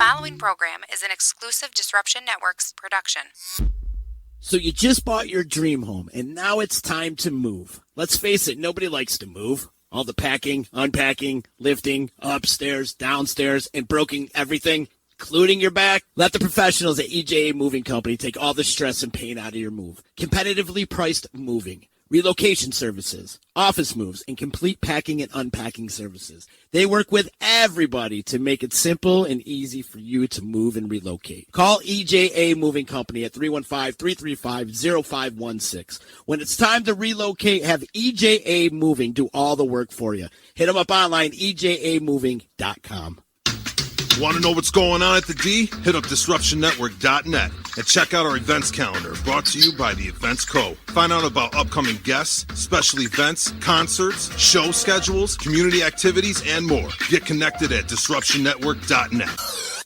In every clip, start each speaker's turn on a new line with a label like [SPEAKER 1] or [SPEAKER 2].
[SPEAKER 1] following program is an exclusive Disruption Networks production.
[SPEAKER 2] So you just bought your dream home, and now it's time to move. Let's face it, nobody likes to move. All the packing, unpacking, lifting, upstairs, downstairs, and broking everything, including your back. Let the professionals at EJA Moving Company take all the stress and pain out of your move. Competitively priced moving, relocation services, office moves, and complete packing and unpacking services. They work with everybody to make it simple and easy for you to move and relocate. Call EJA Moving Company at 315-335-0516. When it's time to relocate, have EJA Moving do all the work for you. Hit them up online, ejamoving.com.
[SPEAKER 3] Want to know what's going on at the D? Hit up DisruptionNetwork.net and check out our events calendar brought to you by the Events Co. Find out about upcoming guests, special events, concerts, show schedules, community activities, and more. Get connected at DisruptionNetwork.net.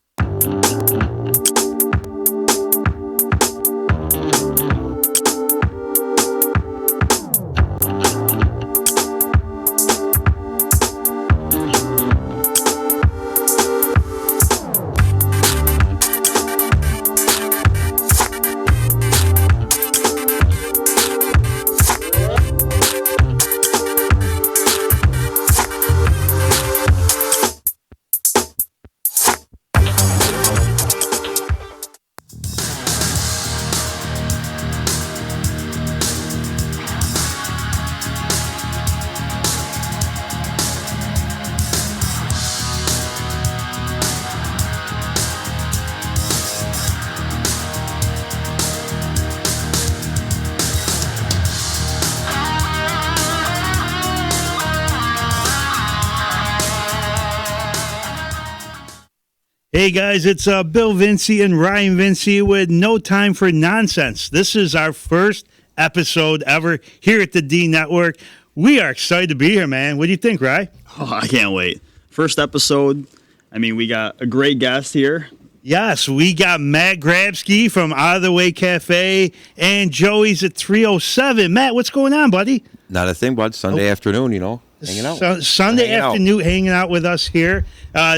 [SPEAKER 4] Hey guys, it's Bill Vinci and Ryan Vinci with No Time for Nonsense. This is our first episode ever here at the D Network. We are excited to be here, man. What do you think, Ryan?
[SPEAKER 5] Oh, I can't wait. First episode. I mean, we got a great guest here.
[SPEAKER 4] Yes, we got Matt Grabski from Out of the Way Cafe and Joey's at 307. Matt, what's going on, buddy?
[SPEAKER 6] Not a thing, bud. Sunday afternoon, hanging out.
[SPEAKER 4] Sunday afternoon, hanging out with us here,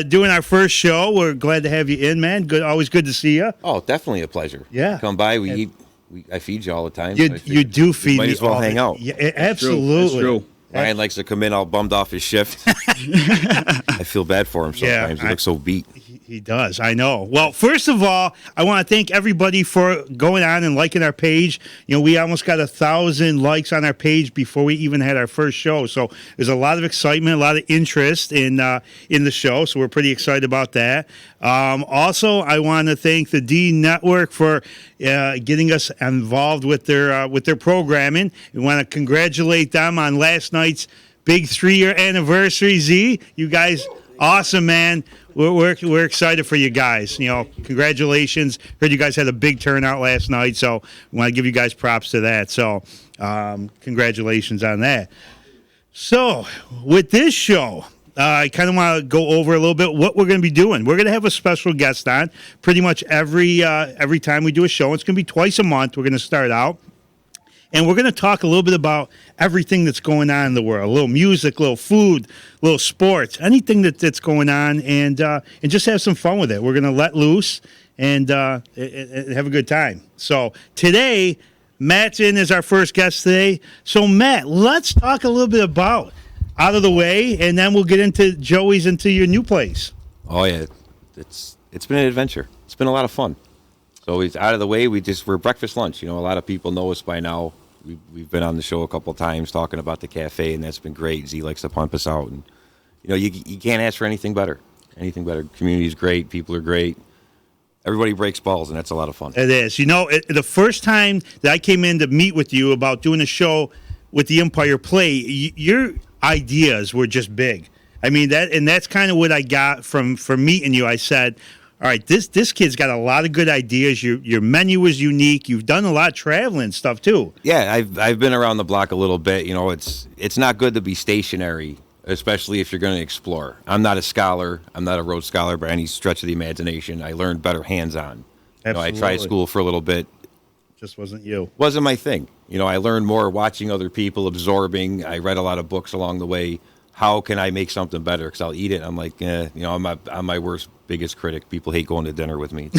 [SPEAKER 4] doing our first show. We're glad to have you in, man. Good, always good to see you.
[SPEAKER 6] Oh, definitely a pleasure.
[SPEAKER 4] Yeah,
[SPEAKER 6] come by. We eat. I feed you all the time.
[SPEAKER 4] You do feed me.
[SPEAKER 6] Might as well hang out.
[SPEAKER 4] Yeah, absolutely.
[SPEAKER 5] That's true.
[SPEAKER 6] Ryan likes to come in all bummed off his shift. I feel bad for him sometimes. He looks so beat.
[SPEAKER 4] He does. I know. Well, first of all, I want to thank everybody for going on and liking our page. You know, we almost got 1,000 likes on our page before we even had our first show. So there's a lot of excitement, a lot of interest in the show. So we're pretty excited about that. Also, I want to thank the D Network for getting us involved with their programming. We want to congratulate them on last night's big 3-year anniversary. Z, you guys, awesome, man. We're excited for you guys. You know, congratulations. Heard you guys had a big turnout last night, so we want to give you guys props to that. So, congratulations on that. So, with this show, I kind of want to go over a little bit what we're going to be doing. We're going to have a special guest on pretty much every time we do a show. It's going to be twice a month. We're going to start out. And we're going to talk a little bit about everything that's going on in the world, a little music, a little food, a little sports, anything that's going on, and just have some fun with it. We're going to let loose and have a good time. So today, Matt's in as our first guest today. So, Matt, let's talk a little bit about Out of the Way, and then we'll get into Joey's, into your new place.
[SPEAKER 6] Oh, yeah. It's been an adventure. It's been a lot of fun. So he's Out of the Way. We're breakfast lunch. You know, a lot of people know us by now. We've been on the show a couple of times talking about the cafe, and that's been great. Z likes to pump us out, and you know, you can't ask for anything better. Anything better. Community's great. People are great. Everybody breaks balls, and that's a lot of fun.
[SPEAKER 4] It is. You know, the first time that I came in to meet with you about doing a show with the Empire Play, your ideas were just big. I mean, that's kind of what I got from meeting you. I said, all right, this kid's got a lot of good ideas. Your menu is unique. You've done a lot of traveling stuff too.
[SPEAKER 6] Yeah, I've been around the block a little bit. You know, it's not good to be stationary, especially if you're going to explore. I'm not a scholar. I'm not a Rhodes Scholar by any stretch of the imagination. I learned better hands-on.
[SPEAKER 4] Absolutely.
[SPEAKER 6] You know, I tried school for a little bit.
[SPEAKER 4] Just wasn't you.
[SPEAKER 6] Wasn't my thing. You know, I learned more watching other people, absorbing. I read a lot of books along the way, how can I make something better? Because I'll eat it. I'm like, I'm my worst, biggest critic. People hate going to dinner with me.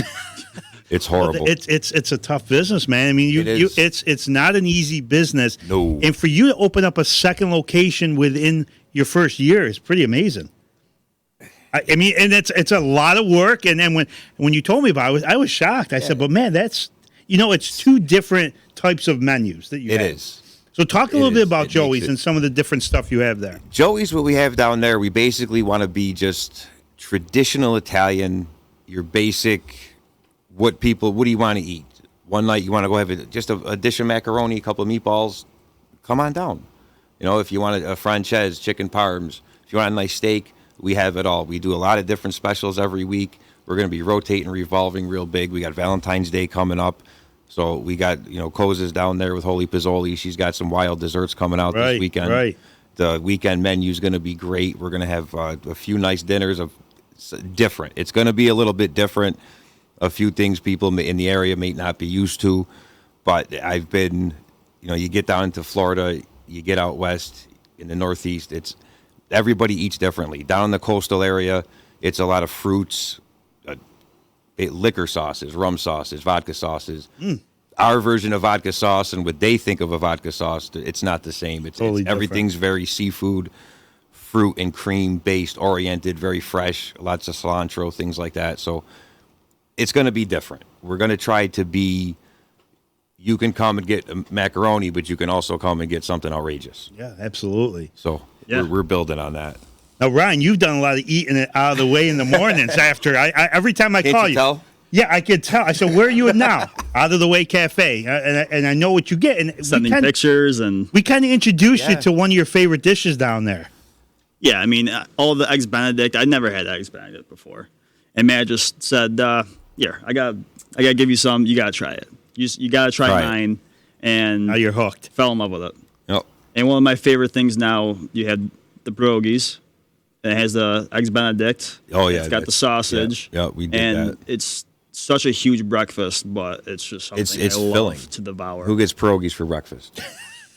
[SPEAKER 6] It's horrible.
[SPEAKER 4] It's a tough business, man. I mean, it's not an easy business.
[SPEAKER 6] No.
[SPEAKER 4] And for you to open up a second location within your first year is pretty amazing. I mean, and it's a lot of work. And then when you told me about it, I was shocked. I said, but man, it's two different types of menus that you have.
[SPEAKER 6] It is.
[SPEAKER 4] So talk a little bit about Joey's and some of the different stuff you have there.
[SPEAKER 6] Joey's, what we have down there, we basically want to be just traditional Italian, your basic, what do you want to eat? One night you want to go have just a dish of macaroni, a couple of meatballs, come on down. If you want a franchise, chicken parms, if you want a nice steak, we have it all. We do a lot of different specials every week. We're going to be rotating, revolving real big. We got Valentine's Day coming up. So we got, Koza's down there with Holy Pizzoli. She's got some wild desserts coming out this weekend.
[SPEAKER 4] Right.
[SPEAKER 6] The weekend menu is going to be great. We're going to have a few nice dinners of different. It's going to be a little bit different. A few things people in the area may not be used to. But I've been, you get down into Florida, you get out west in the Northeast, everybody eats differently. Down in the coastal area, it's a lot of fruits, liquor sauces, rum sauces, vodka sauces. Our version of vodka sauce and what they think of a vodka sauce, it's not the same. Everything's very seafood, fruit and cream based, oriented, very fresh, lots of cilantro, things like that. So it's going to be different. We're going to try to be, you can come and get a macaroni, but you can also come and get something outrageous.
[SPEAKER 4] Yeah, absolutely.
[SPEAKER 6] So we're building on that.
[SPEAKER 4] Now, Ryan, you've done a lot of eating it out of the way in the mornings after. Every time I call you.
[SPEAKER 6] Tell?
[SPEAKER 4] Yeah, I could tell. I said, where are you at now? Out of the way cafe. And I know what you get. And
[SPEAKER 5] sending pictures. And
[SPEAKER 4] we kind of introduced you to one of your favorite dishes down there.
[SPEAKER 5] Yeah, I mean, all the Eggs Benedict. I'd never had Eggs Benedict before. And Matt just said, here, I got to give you some. You got to try it. You got to try mine. And
[SPEAKER 4] now you're hooked.
[SPEAKER 5] Fell in love with it.
[SPEAKER 6] Yep.
[SPEAKER 5] And one of my favorite things now, you had the pierogies. It has the Eggs Benedict.
[SPEAKER 6] Oh, yeah.
[SPEAKER 5] It's got the sausage.
[SPEAKER 6] Yeah, we did
[SPEAKER 5] and
[SPEAKER 6] that.
[SPEAKER 5] It's such a huge breakfast, but it's just something
[SPEAKER 6] it's
[SPEAKER 5] I
[SPEAKER 6] filling.
[SPEAKER 5] love to devour.
[SPEAKER 6] Who gets pierogies for breakfast?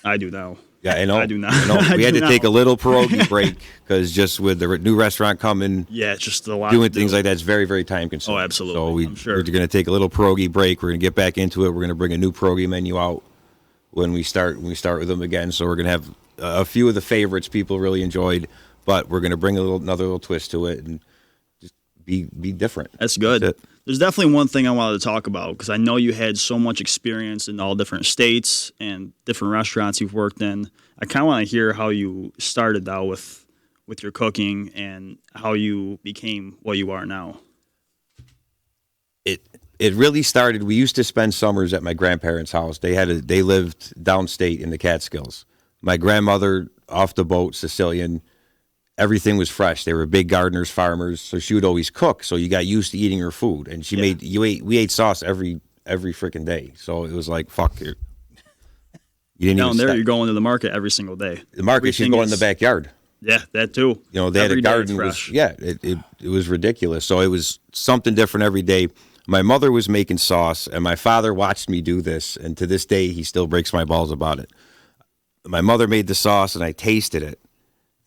[SPEAKER 5] I do now.
[SPEAKER 6] Yeah, I know.
[SPEAKER 5] I do not.
[SPEAKER 6] I know. We had to take a
[SPEAKER 5] now.
[SPEAKER 6] little pierogi break because just with the new restaurant coming,
[SPEAKER 5] It's just a lot.
[SPEAKER 6] doing things like that is very, very time consuming.
[SPEAKER 5] Oh, absolutely.
[SPEAKER 6] So
[SPEAKER 5] I'm sure.
[SPEAKER 6] we're going to take a little pierogi break. We're going to get back into it. We're going to bring a new pierogi menu out when we start with them again. So we're going to have a few of the favorites people really enjoyed, but we're going to bring another little twist to it and just be different.
[SPEAKER 5] That's good.
[SPEAKER 6] That's it.
[SPEAKER 5] There's definitely one thing I wanted to talk about because I know you had so much experience in all different states and different restaurants you've worked in. I kind of want to hear how you started out with your cooking and how you became what you are now.
[SPEAKER 6] It really started. We used to spend summers at my grandparents' house. They lived downstate in the Catskills. My grandmother, off the boat, Sicilian. Everything was fresh. They were big gardeners, farmers, so she would always cook. So you got used to eating her food, and we ate sauce every freaking day. So it was like, fuck it. You didn't
[SPEAKER 5] Down
[SPEAKER 6] even
[SPEAKER 5] there,
[SPEAKER 6] stop.
[SPEAKER 5] you're going to the market every single day.
[SPEAKER 6] The market, she'd go in the backyard.
[SPEAKER 5] Yeah, that too.
[SPEAKER 6] They had a garden. It was ridiculous. So it was something different every day. My mother was making sauce, and my father watched me do this, and to this day, he still breaks my balls about it. My mother made the sauce, and I tasted it,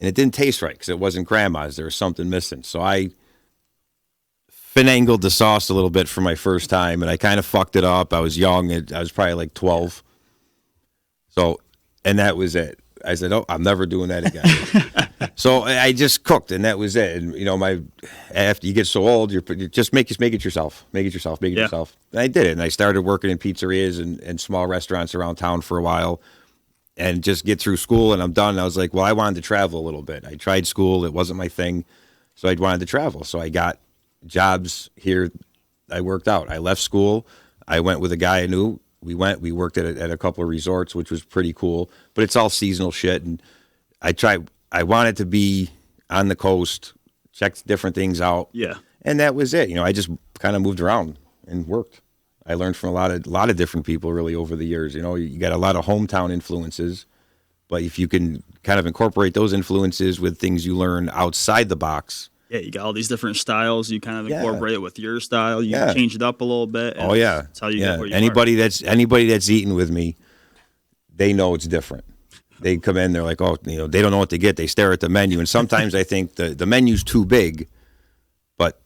[SPEAKER 6] and it didn't taste right because it wasn't grandma's. There was something missing. So I finangled the sauce a little bit for my first time, and I kind of fucked it up. I was young. I was probably like 12. So, and that was it. I said, "Oh, I'm never doing that again." So I just cooked, and that was it. And after you get so old, you just make it yourself. Make it yourself. And I did it, and I started working in pizzerias and small restaurants around town for a while, and just get through school, and I'm done. And I was like, well, I wanted to travel a little bit. I tried school; it wasn't my thing, so I wanted to travel. So I got jobs here. I worked out. I left school. I went with a guy I knew. We worked at a couple of resorts, which was pretty cool, but it's all seasonal shit. And I wanted to be on the coast, check different things out.
[SPEAKER 5] Yeah.
[SPEAKER 6] And that was it. I just kind of moved around and worked. I learned from a lot of different people really over the years. You got a lot of hometown influences, but if you can kind of incorporate those influences with things you learn outside the box.
[SPEAKER 5] Yeah, you got all these different styles. You kind of incorporate it with your style. You change it up a little bit.
[SPEAKER 6] Oh yeah,
[SPEAKER 5] that's how you get where you
[SPEAKER 6] anybody
[SPEAKER 5] are.
[SPEAKER 6] that's eaten with me, they know it's different. they come in, they're like, oh, they don't know what to get. They stare at the menu, and sometimes I think the menu's too big, but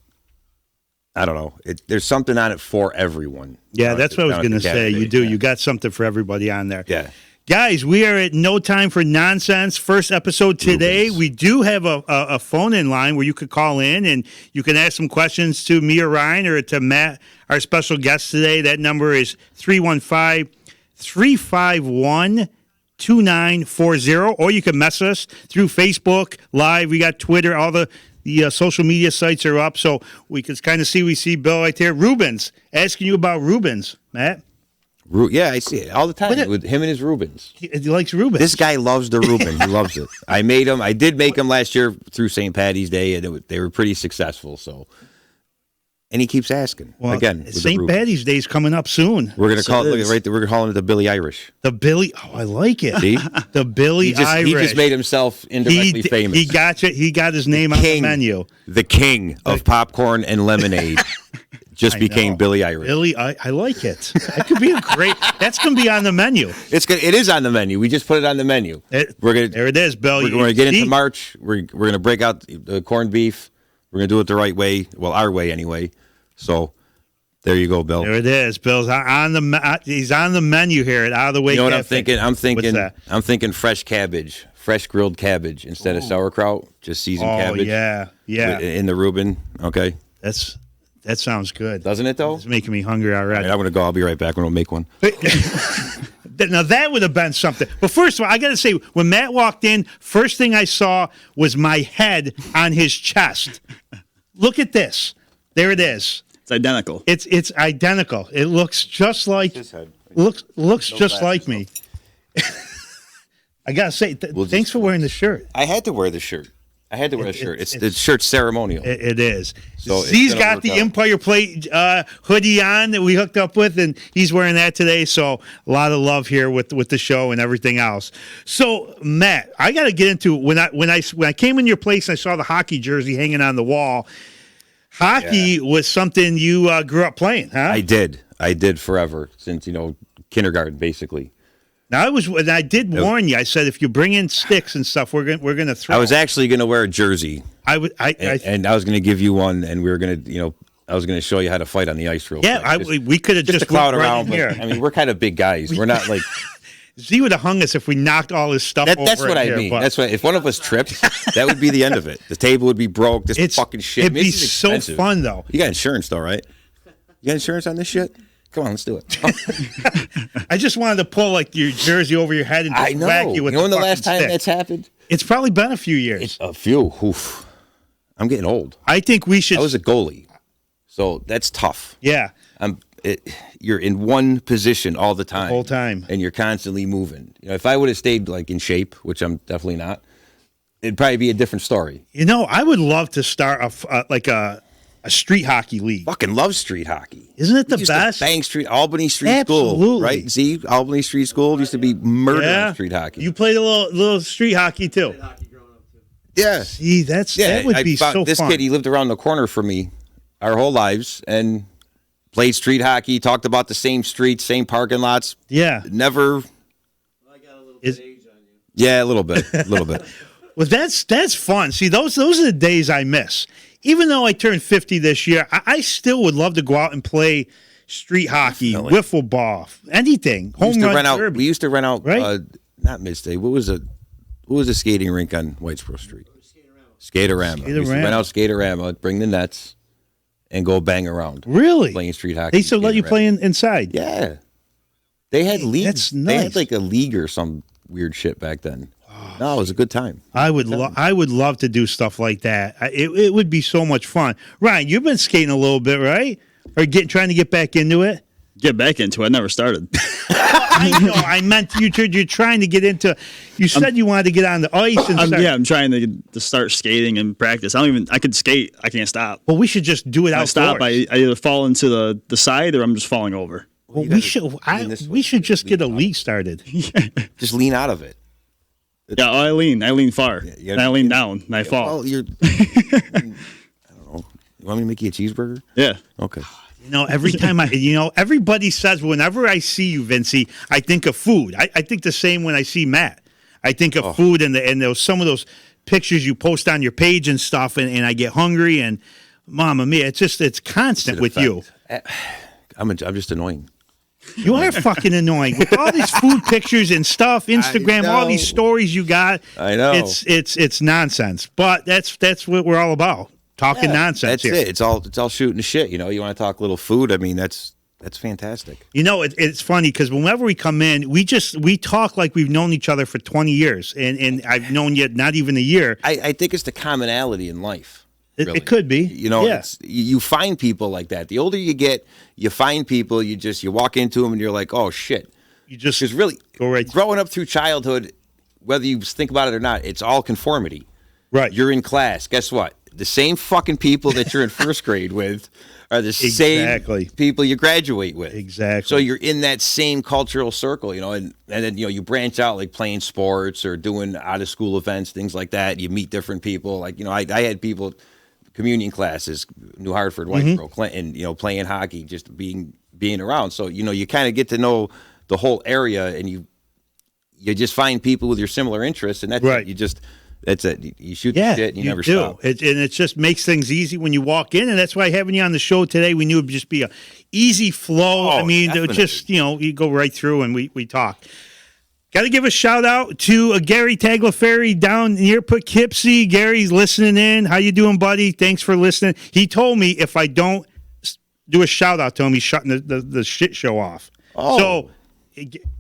[SPEAKER 6] I don't know. There's something on it for everyone.
[SPEAKER 4] Yeah, that's what I was going to say. You do. You got something for everybody on there.
[SPEAKER 6] Yeah.
[SPEAKER 4] Guys, we are at No Time for Nonsense. First episode today.
[SPEAKER 6] Rubens.
[SPEAKER 4] We do have a phone-in line where you could call in and you can ask some questions to me or Ryan or to Matt, our special guest today. That number is 315-351-2940. Or you can mess us through Facebook Live. We got Twitter. All the social media sites are up, so we can kind of see. We see Bill right there. Rubens, asking you about Rubens, Matt.
[SPEAKER 6] Yeah, I see it all the time with him and his Rubens.
[SPEAKER 4] He likes Rubens.
[SPEAKER 6] This guy loves the Reuben. He loves it. I made him. I did make him last year through St. Patty's Day, and they were pretty successful. So, and he keeps asking again.
[SPEAKER 4] St. Patty's Day is coming up soon.
[SPEAKER 6] We're gonna call it. Look right there. We're calling it the Billy Irish.
[SPEAKER 4] The Billy. Oh, I like it.
[SPEAKER 6] See?
[SPEAKER 4] The Billy Irish.
[SPEAKER 6] He just made himself indirectly famous.
[SPEAKER 4] He got you. He got his name on the menu.
[SPEAKER 6] The king of popcorn and lemonade. Just became Billy Irish.
[SPEAKER 4] Billy, I like it. That could be a great. That's going to be on the menu.
[SPEAKER 6] It is on the menu. We just put it on the menu. There
[SPEAKER 4] it is, Bill.
[SPEAKER 6] We're going to get into March. We're going to break out the corned beef. We're going to do it the right way. Well, our way anyway. So there you go, Bill.
[SPEAKER 4] There it is. Bill's on the. He's on the menu here at Out of the Way.
[SPEAKER 6] You know what
[SPEAKER 4] Cafe.
[SPEAKER 6] I'm thinking? I'm thinking fresh cabbage, fresh grilled cabbage instead of sauerkraut. Just seasoned cabbage.
[SPEAKER 4] Yeah.
[SPEAKER 6] In the Reuben. Okay.
[SPEAKER 4] That sounds good.
[SPEAKER 6] Doesn't it, though?
[SPEAKER 4] It's making me hungry already.
[SPEAKER 6] Right, I'm going to go. I'll be right back. We're going to make one.
[SPEAKER 4] Now, that would have been something. But first of all, I got to say, when Matt walked in, first thing I saw was my head on his chest. Look at this. There it is.
[SPEAKER 5] It's identical.
[SPEAKER 4] It's identical. It looks just like looks just like me. I got to say, thanks for wearing the shirt.
[SPEAKER 6] I had to wear the shirt. The shirt's ceremonial.
[SPEAKER 4] It is.
[SPEAKER 6] So
[SPEAKER 4] he's got the Empire Plate hoodie on that we hooked up with, and he's wearing that today. So a lot of love here with the show and everything else. So Matt, I got to get into when I came in your place and I saw the hockey jersey hanging on the wall. Hockey was something you grew up playing, huh?
[SPEAKER 6] I did forever since kindergarten, basically.
[SPEAKER 4] Now I did warn you. I said if you bring in sticks and stuff, we're gonna throw.
[SPEAKER 6] I was actually gonna wear a jersey. And I was gonna give you one, and we were gonna, I was gonna show you how to fight on the ice real quick.
[SPEAKER 4] We could have just
[SPEAKER 6] cloud
[SPEAKER 4] right
[SPEAKER 6] around.
[SPEAKER 4] here.
[SPEAKER 6] I mean, we're kind of big guys. We're not like.
[SPEAKER 4] Z would have hung us if we knocked all his stuff over.
[SPEAKER 6] That's what I mean. That's what. If one of us tripped, that would be the end of it. The table would be broke. This fucking shit.
[SPEAKER 4] It'd be so fun though.
[SPEAKER 6] You got insurance though, right? You got insurance on this shit? Come on, let's do it.
[SPEAKER 4] I just wanted to pull like your jersey over your head and just whack you with
[SPEAKER 6] when the
[SPEAKER 4] fucking
[SPEAKER 6] last time
[SPEAKER 4] stick.
[SPEAKER 6] that's happened?
[SPEAKER 4] It's probably been a few years.
[SPEAKER 6] It's a few. Oof. I'm getting old.
[SPEAKER 4] I think we should.
[SPEAKER 6] I was a goalie, so that's tough.
[SPEAKER 4] Yeah.
[SPEAKER 6] You're in one position all the time.
[SPEAKER 4] The whole time.
[SPEAKER 6] And you're constantly moving. If I would have stayed like in shape, which I'm definitely not, it'd probably be a different story.
[SPEAKER 4] I would love to start a street hockey league.
[SPEAKER 6] Fucking love street hockey.
[SPEAKER 4] Isn't it the
[SPEAKER 6] we used
[SPEAKER 4] best?
[SPEAKER 6] To bang Albany Street School,
[SPEAKER 4] Absolutely.
[SPEAKER 6] right? See, Albany Street School used to be murdering street hockey.
[SPEAKER 4] You played a little street hockey too.
[SPEAKER 6] Yeah.
[SPEAKER 4] See, that would be so fun.
[SPEAKER 6] This kid, he lived around the corner from me our whole lives and played street hockey, talked about the same streets, same parking lots.
[SPEAKER 4] Yeah.
[SPEAKER 6] Never.
[SPEAKER 7] Well, I got a little bit of age on you.
[SPEAKER 6] Yeah, a little bit.
[SPEAKER 4] Well, that's fun. See, those are the days I miss. Even though I turned 50 this year, I still would love to go out and play street hockey, wiffle ball, anything. Home run derby.
[SPEAKER 6] We used to rent out,
[SPEAKER 4] right?
[SPEAKER 6] Not Midstate. What was a skating rink on Whitesboro Street? Skaterama. We used to rent out Skaterama, bring the nets, and go bang around.
[SPEAKER 4] Really?
[SPEAKER 6] Playing street hockey.
[SPEAKER 4] They still let you play inside?
[SPEAKER 6] Yeah. They had leagues.
[SPEAKER 4] That's nice.
[SPEAKER 6] They had like a league or some weird shit back then. No, it was a good time.
[SPEAKER 4] I would love to do stuff like that. It would be so much fun. Ryan, you've been skating a little bit, right? Or trying to get back into it?
[SPEAKER 5] Get back into it. I never started.
[SPEAKER 4] I know. I meant you're trying to get into. You said you wanted to get on the ice and start.
[SPEAKER 5] Yeah, I'm trying to start skating and practice. I could skate. I can't stop.
[SPEAKER 4] Well, we should just do it outdoors.
[SPEAKER 5] I stop. I either fall into the side or I'm just falling over.
[SPEAKER 4] Well, we should just get a league started.
[SPEAKER 6] Just lean out of it.
[SPEAKER 5] Yeah, I lean far. Yeah, and I lean down and I fall.
[SPEAKER 6] Well, I don't know. You want me to make you a cheeseburger?
[SPEAKER 5] Yeah.
[SPEAKER 6] Okay.
[SPEAKER 4] Every time everybody says whenever I see you, Vincey, I think of food. I think the same when I see Matt. I think of food and those some of those pictures you post on your page and stuff, and I get hungry and Mama mia, it's constant with you.
[SPEAKER 6] I'm just annoying.
[SPEAKER 4] You are fucking annoying with all these food pictures and stuff, Instagram, all these stories you got.
[SPEAKER 6] I know
[SPEAKER 4] it's nonsense, but that's what we're all about. Talking nonsense.
[SPEAKER 6] That's it. It's all shooting the shit. You want to talk a little food. I mean, that's fantastic.
[SPEAKER 4] It's funny because whenever we come in, we talk like we've known each other for 20 years, and I've known you not even a year.
[SPEAKER 6] I think it's the commonality in life. Really.
[SPEAKER 4] It could be.
[SPEAKER 6] You find people like that. The older you get, you find people. You walk into them and you're like, oh shit.
[SPEAKER 4] You just
[SPEAKER 6] really
[SPEAKER 4] go right.
[SPEAKER 6] Growing up through childhood, whether you think about it or not, it's all conformity.
[SPEAKER 4] Right.
[SPEAKER 6] You're in class. Guess what? The same fucking people that you're in first grade with are the same people you graduate with.
[SPEAKER 4] Exactly.
[SPEAKER 6] So you're in that same cultural circle, and then you branch out like playing sports or doing out of school events, things like that. You meet different people. Like I had people, communion classes, New Hartford, Whiteboro, Clinton, playing hockey, just being around. So you kind of get to know the whole area, and you just find people with your similar interests, and that's
[SPEAKER 4] right.
[SPEAKER 6] it. That's it. You shoot the shit and you never stop.
[SPEAKER 4] And it just makes things easy when you walk in, and that's why having you on the show today, we knew it would just be a easy flow. I mean, it just, you go right through and we talk. Got to give a shout out to Gary Tagliaferri down near Poughkeepsie. Gary's listening in. How you doing, buddy? Thanks for listening. He told me if I don't do a shout out to him, he's shutting the shit show off.
[SPEAKER 6] Oh.
[SPEAKER 4] So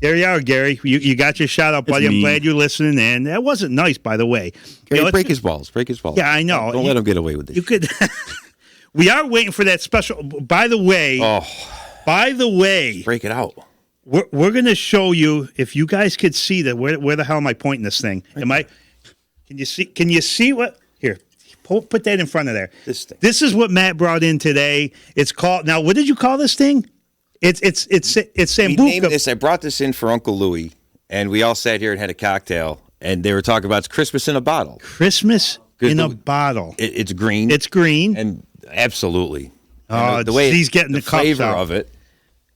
[SPEAKER 4] there you are, Gary. You got your shout out, buddy. I'm glad you're listening in. That wasn't nice, by the way.
[SPEAKER 6] Gary, break his balls.
[SPEAKER 4] Yeah, I know.
[SPEAKER 6] Don't let him get away with this.
[SPEAKER 4] You could. We are waiting for that special. By the way,
[SPEAKER 6] break it out.
[SPEAKER 4] We're going to show you, if you guys could see that. Where the hell am I pointing this thing? Can you see? Can you see what? Here, put that in front of there.
[SPEAKER 6] This thing.
[SPEAKER 4] This is what Matt brought in today. It's called. Now, what did you call this thing? It's Sambuca.
[SPEAKER 6] We named this. I brought this in for Uncle Louie, and we all sat here and had a cocktail, and they were talking about it's Christmas in a bottle.
[SPEAKER 4] Christmas in a bottle.
[SPEAKER 6] It's green.
[SPEAKER 4] It's green,
[SPEAKER 6] and absolutely.
[SPEAKER 4] Oh,
[SPEAKER 6] and the way
[SPEAKER 4] he's getting the
[SPEAKER 6] flavor
[SPEAKER 4] cups out.
[SPEAKER 6] of it.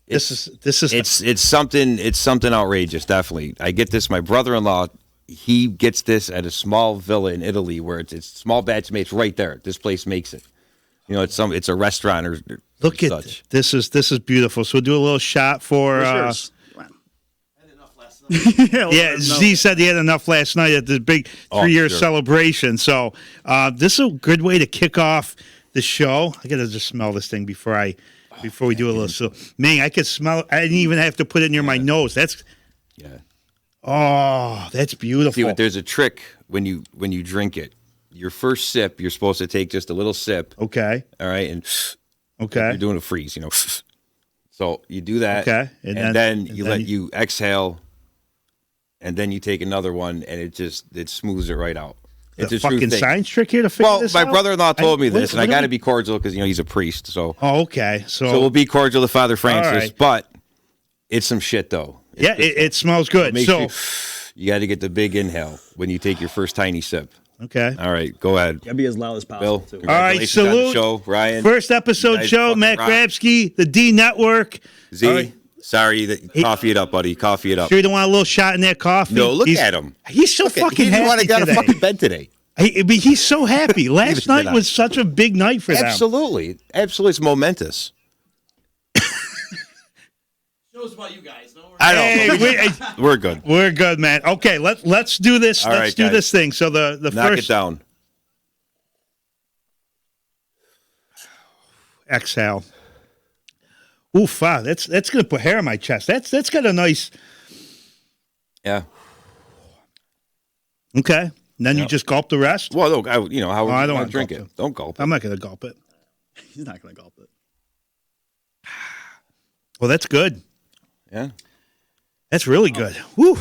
[SPEAKER 4] This is.
[SPEAKER 6] It's something outrageous. Definitely, I get this. My brother-in-law, he gets this at a small villa in Italy where it's small batch made. It's right there. This place makes it. It's a restaurant or
[SPEAKER 4] look at
[SPEAKER 6] such.
[SPEAKER 4] This is beautiful. So we'll do a little shot for. Yeah, Z said he had enough last night at the big 3-year celebration. So this is a good way to kick off the show. I gotta just smell this thing before we do a little. So, man, I could smell it. I didn't even have to put it near my nose. That's that's beautiful.
[SPEAKER 6] See, but there's a trick when you drink it. Your first sip, you're supposed to take just a little sip.
[SPEAKER 4] Okay.
[SPEAKER 6] All right, and
[SPEAKER 4] you're
[SPEAKER 6] doing a freeze, So you do that.
[SPEAKER 4] Okay.
[SPEAKER 6] And then you exhale, and then you take another one, and it smooths it right out.
[SPEAKER 4] It's a fucking science trick here to figure this out?
[SPEAKER 6] My brother-in-law told me this, and I got to be cordial because he's a priest. So
[SPEAKER 4] okay. So
[SPEAKER 6] we'll be cordial to Father Francis,
[SPEAKER 4] right.
[SPEAKER 6] But it's some shit though.
[SPEAKER 4] It smells good. So
[SPEAKER 6] you got to get the big inhale when you take your first tiny sip.
[SPEAKER 4] Okay.
[SPEAKER 6] All right, go ahead.
[SPEAKER 5] Gotta be as loud as possible.
[SPEAKER 6] Bill,
[SPEAKER 5] Too.
[SPEAKER 4] All right, salute.
[SPEAKER 6] On the show, Ryan.
[SPEAKER 4] First episode show, Matt Grabski, the D Network.
[SPEAKER 6] Z,
[SPEAKER 4] right.
[SPEAKER 6] Sorry, coffee it up, buddy. Coffee it up.
[SPEAKER 4] Sure you don't want a little shot in that coffee?
[SPEAKER 6] No, look at him.
[SPEAKER 4] He's so fucking happy
[SPEAKER 6] want to get out of fucking bed today.
[SPEAKER 4] He's so happy. Last night was such a big night for them.
[SPEAKER 6] Absolutely. It's momentous.
[SPEAKER 7] Show's about you guys. Don't worry.
[SPEAKER 6] I know. We're good.
[SPEAKER 4] We're good, man. Okay, let's do this. Let's do this thing. So the
[SPEAKER 6] Knock
[SPEAKER 4] first
[SPEAKER 6] it down.
[SPEAKER 4] Exhale. Oof, wow, that's gonna put hair on my chest. That's got a nice.
[SPEAKER 6] Yeah.
[SPEAKER 4] Okay. And then you just gulp the rest.
[SPEAKER 6] Well, look, I don't want to drink
[SPEAKER 4] gulp
[SPEAKER 6] it. Don't gulp it.
[SPEAKER 4] I'm not gonna gulp it.
[SPEAKER 5] He's not gonna gulp it.
[SPEAKER 4] Well, that's good.
[SPEAKER 6] Yeah.
[SPEAKER 4] That's really good. Woo.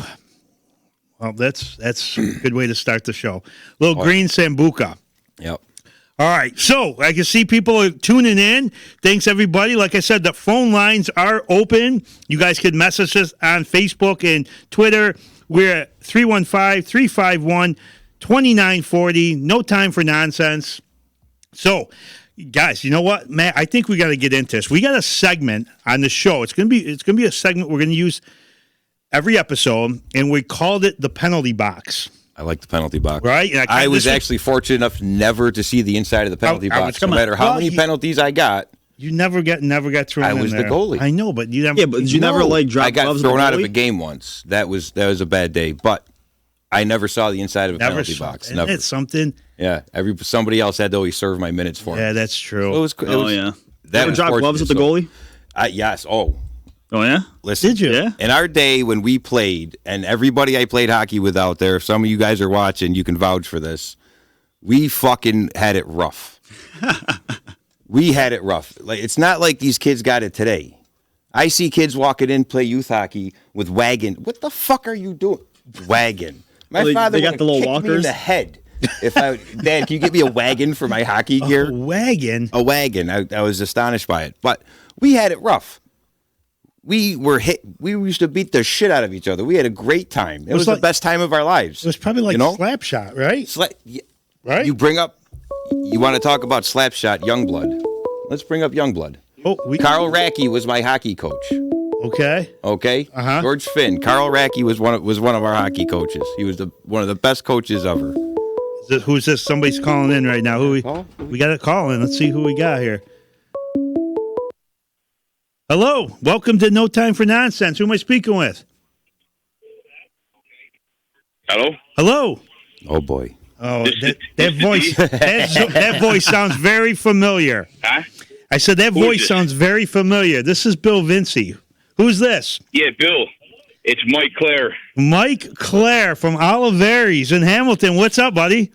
[SPEAKER 4] Well, that's a good way to start the show. Little green Sambuca.
[SPEAKER 6] Yep.
[SPEAKER 4] All right, so I can see people are tuning in. Thanks, everybody. Like I said, the phone lines are open. You guys can message us on Facebook and Twitter. We're at 315-351-2940. No time for nonsense. So, guys, you know what, Matt? I think we got to get into this. We got a segment on the show. It's gonna be a segment we're gonna use every episode, and we called it the penalty box.
[SPEAKER 6] I like the penalty box.
[SPEAKER 4] Right? And
[SPEAKER 6] I was actually fortunate enough never to see the inside of the penalty box. No matter how many penalties I got.
[SPEAKER 4] You never got thrown in
[SPEAKER 6] I was
[SPEAKER 4] there.
[SPEAKER 6] the goalie.
[SPEAKER 4] I know, but you never.
[SPEAKER 5] Yeah, but did you never like drop
[SPEAKER 6] I got
[SPEAKER 5] gloves
[SPEAKER 6] thrown
[SPEAKER 5] at
[SPEAKER 6] out
[SPEAKER 5] the
[SPEAKER 6] of a
[SPEAKER 5] goalie?
[SPEAKER 6] game once. That was a bad day. But I never saw the inside of a penalty box.
[SPEAKER 4] Isn't
[SPEAKER 6] Never.
[SPEAKER 4] it something?
[SPEAKER 6] Yeah. Somebody else had to always serve my minutes for me.
[SPEAKER 4] Yeah, that's true.
[SPEAKER 6] It was.
[SPEAKER 5] Yeah.
[SPEAKER 6] That
[SPEAKER 5] Ever
[SPEAKER 6] was
[SPEAKER 5] drop
[SPEAKER 6] fortunate,
[SPEAKER 5] gloves at the
[SPEAKER 6] so-
[SPEAKER 5] goalie?
[SPEAKER 6] Yes. Oh.
[SPEAKER 5] Oh yeah.
[SPEAKER 6] Listen.
[SPEAKER 4] Did you?
[SPEAKER 5] Yeah.
[SPEAKER 6] In our day when we played, and everybody I played hockey with out there, if some of you guys are watching, you can vouch for this. We fucking had it rough. We had it rough. Like, it's not like these kids got it today. I see kids walking in, play youth hockey with wagon. What the fuck are you doing? Wagon. My
[SPEAKER 5] Well,
[SPEAKER 6] father
[SPEAKER 5] they got
[SPEAKER 6] would
[SPEAKER 5] the little
[SPEAKER 6] kick me in
[SPEAKER 5] walkers?
[SPEAKER 6] the head. Dad, can you get me a wagon for my hockey gear?
[SPEAKER 4] Wagon.
[SPEAKER 6] A wagon. I was astonished by it. But we had it rough. We were hit. We used to beat the shit out of each other. We had a great time. It was the
[SPEAKER 4] like-
[SPEAKER 6] best time of our lives.
[SPEAKER 4] It was probably like slap shot, right?
[SPEAKER 6] Right? You bring up, you want to talk about Slapshot, Youngblood. Let's bring up Youngblood.
[SPEAKER 4] Oh,
[SPEAKER 6] Carl Racky was my hockey coach.
[SPEAKER 4] Okay.
[SPEAKER 6] Okay?
[SPEAKER 4] Uh-huh.
[SPEAKER 6] George Finn. Carl Racky was one of our hockey coaches. He was one of the best coaches ever.
[SPEAKER 4] Who's this? Somebody's calling in right now. We got a call in. Let's see who we got here. Hello. Welcome to No Time for Nonsense. Who am I speaking with?
[SPEAKER 8] Hello?
[SPEAKER 6] Oh, boy.
[SPEAKER 4] Oh, that voice. That voice sounds very familiar.
[SPEAKER 8] Huh?
[SPEAKER 4] I said that
[SPEAKER 8] Who is
[SPEAKER 4] voice
[SPEAKER 8] this?
[SPEAKER 4] sounds very familiar. This is Bill Vinci. Who's this?
[SPEAKER 8] Yeah, Bill. It's Mike Clare.
[SPEAKER 4] Mike Clare from Oliveri's in Hamilton. What's up, buddy?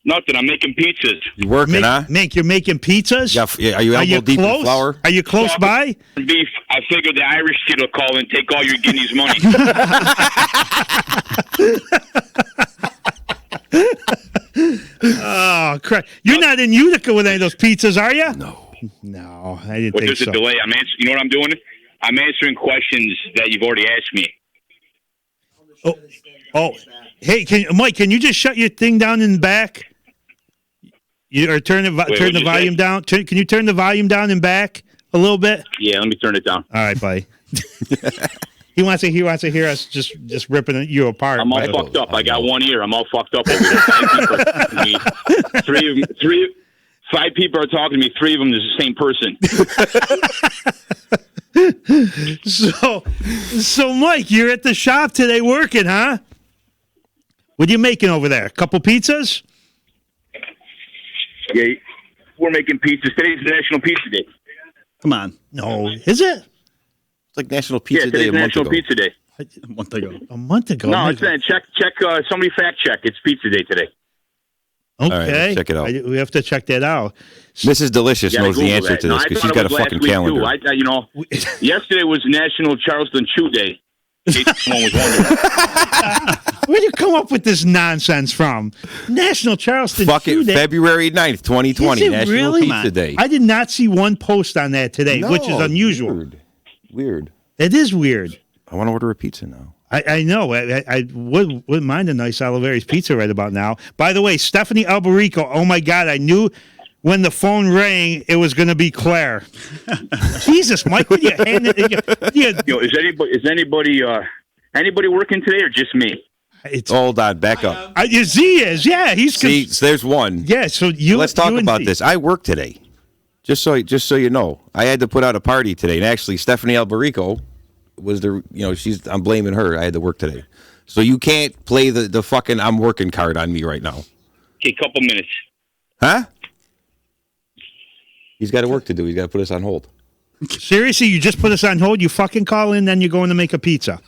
[SPEAKER 8] Nothing. I'm making pizzas.
[SPEAKER 6] You working, huh?
[SPEAKER 4] You're making pizzas?
[SPEAKER 6] Yeah, are you elbow deep
[SPEAKER 4] close?
[SPEAKER 6] in flour?
[SPEAKER 4] Are you close by?
[SPEAKER 8] Beef. I figured the Irish kid will call and take all your guineas money.
[SPEAKER 4] Oh, crap. You're not in Utica with any of those pizzas, are you? No, I didn't
[SPEAKER 8] But
[SPEAKER 4] think
[SPEAKER 8] there's
[SPEAKER 4] so.
[SPEAKER 8] a delay. You know what I'm doing? I'm answering questions that you've already asked me.
[SPEAKER 4] Oh, hey, Mike, can you just shut your thing down in the back? Or turn the
[SPEAKER 8] what'd you
[SPEAKER 4] volume
[SPEAKER 8] say?
[SPEAKER 4] down? Can you turn the volume down in back a little bit?
[SPEAKER 8] Yeah, let me turn it down.
[SPEAKER 4] All right, buddy. He wants to hear us just ripping you apart.
[SPEAKER 8] I'm all
[SPEAKER 4] but-
[SPEAKER 8] fucked up. I got one ear. I'm all fucked up over there. 5 people are talking to me. 3 of them is the same person.
[SPEAKER 4] So Mike, you're at the shop today working, huh? What are you making over there? A couple pizzas?
[SPEAKER 8] Yeah, we're making pizzas. Today's National Pizza Day.
[SPEAKER 5] Come on.
[SPEAKER 4] No, is it?
[SPEAKER 6] It's like National Pizza
[SPEAKER 8] Yeah,
[SPEAKER 6] Day
[SPEAKER 8] today's
[SPEAKER 6] a month
[SPEAKER 8] National
[SPEAKER 6] ago.
[SPEAKER 8] Pizza Day.
[SPEAKER 5] A month ago.
[SPEAKER 4] A month ago.
[SPEAKER 8] No, it's not. Check. Somebody fact check. It's Pizza Day today.
[SPEAKER 4] Okay.
[SPEAKER 6] All right, let's check it out.
[SPEAKER 4] We have to check that out.
[SPEAKER 6] Mrs. Delicious
[SPEAKER 8] Gotta
[SPEAKER 6] knows the
[SPEAKER 8] Google
[SPEAKER 6] answer
[SPEAKER 8] that.
[SPEAKER 6] to
[SPEAKER 8] No,
[SPEAKER 6] this
[SPEAKER 8] I
[SPEAKER 6] because
[SPEAKER 8] thought
[SPEAKER 6] she's
[SPEAKER 8] it
[SPEAKER 6] got a
[SPEAKER 8] was last
[SPEAKER 6] fucking
[SPEAKER 8] week,
[SPEAKER 6] calendar.
[SPEAKER 8] Too. Yesterday was National Charleston Chew Day. In case someone was wondering.
[SPEAKER 4] Where'd you come up with this nonsense from? National Charleston
[SPEAKER 6] Fucking
[SPEAKER 4] Chew Day.
[SPEAKER 6] February 9th, 2020,
[SPEAKER 4] Is it
[SPEAKER 6] National
[SPEAKER 4] really?
[SPEAKER 6] Pizza Day.
[SPEAKER 4] I did not see one post on that today, which is unusual.
[SPEAKER 6] Weird.
[SPEAKER 4] It is weird.
[SPEAKER 6] I want to order a pizza now.
[SPEAKER 4] I know. I wouldn't mind a nice Oliveri's pizza right about now. By the way, Stephanie Alberico, oh my God, I knew when the phone rang it was going to be Claire. Jesus, Mike, would you hand it?
[SPEAKER 8] Yo, is anybody working today or just me?
[SPEAKER 6] Hold on, back up.
[SPEAKER 4] Z is, yeah. He's
[SPEAKER 6] See, there's one.
[SPEAKER 4] Yeah, so
[SPEAKER 6] Let's talk
[SPEAKER 4] you and
[SPEAKER 6] about
[SPEAKER 4] Z.
[SPEAKER 6] this. I work today. Just so you know, I had to put out a party today, and actually, Stephanie Alberico was I'm blaming her. I had to work today, so you can't play the fucking I'm working card on me right now.
[SPEAKER 8] Okay, couple minutes.
[SPEAKER 6] Huh? He's got work to do. He's got to put us on hold.
[SPEAKER 4] Seriously, you just put us on hold. You fucking call in, then you're going to make a pizza.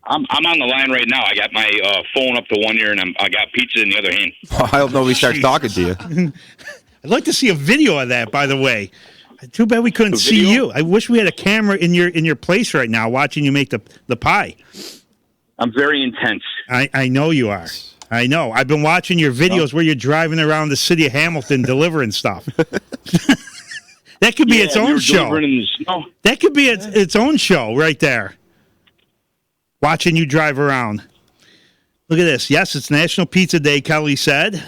[SPEAKER 8] I'm on the line right now. I got my phone up to one ear, and I got pizza in the other hand.
[SPEAKER 6] I hope nobody starts talking to you.
[SPEAKER 4] I'd like to see a video of that. By the way, too bad we couldn't see you. I wish we had a camera in your place right now, watching you make the pie.
[SPEAKER 8] I'm very intense.
[SPEAKER 4] I know you are. I know. I've been watching your videos where you're driving around the city of Hamilton delivering stuff. That could be its own show. That could be its own show right there. Watching you drive around. Look at this. Yes, it's National Pizza Day, Kelly said.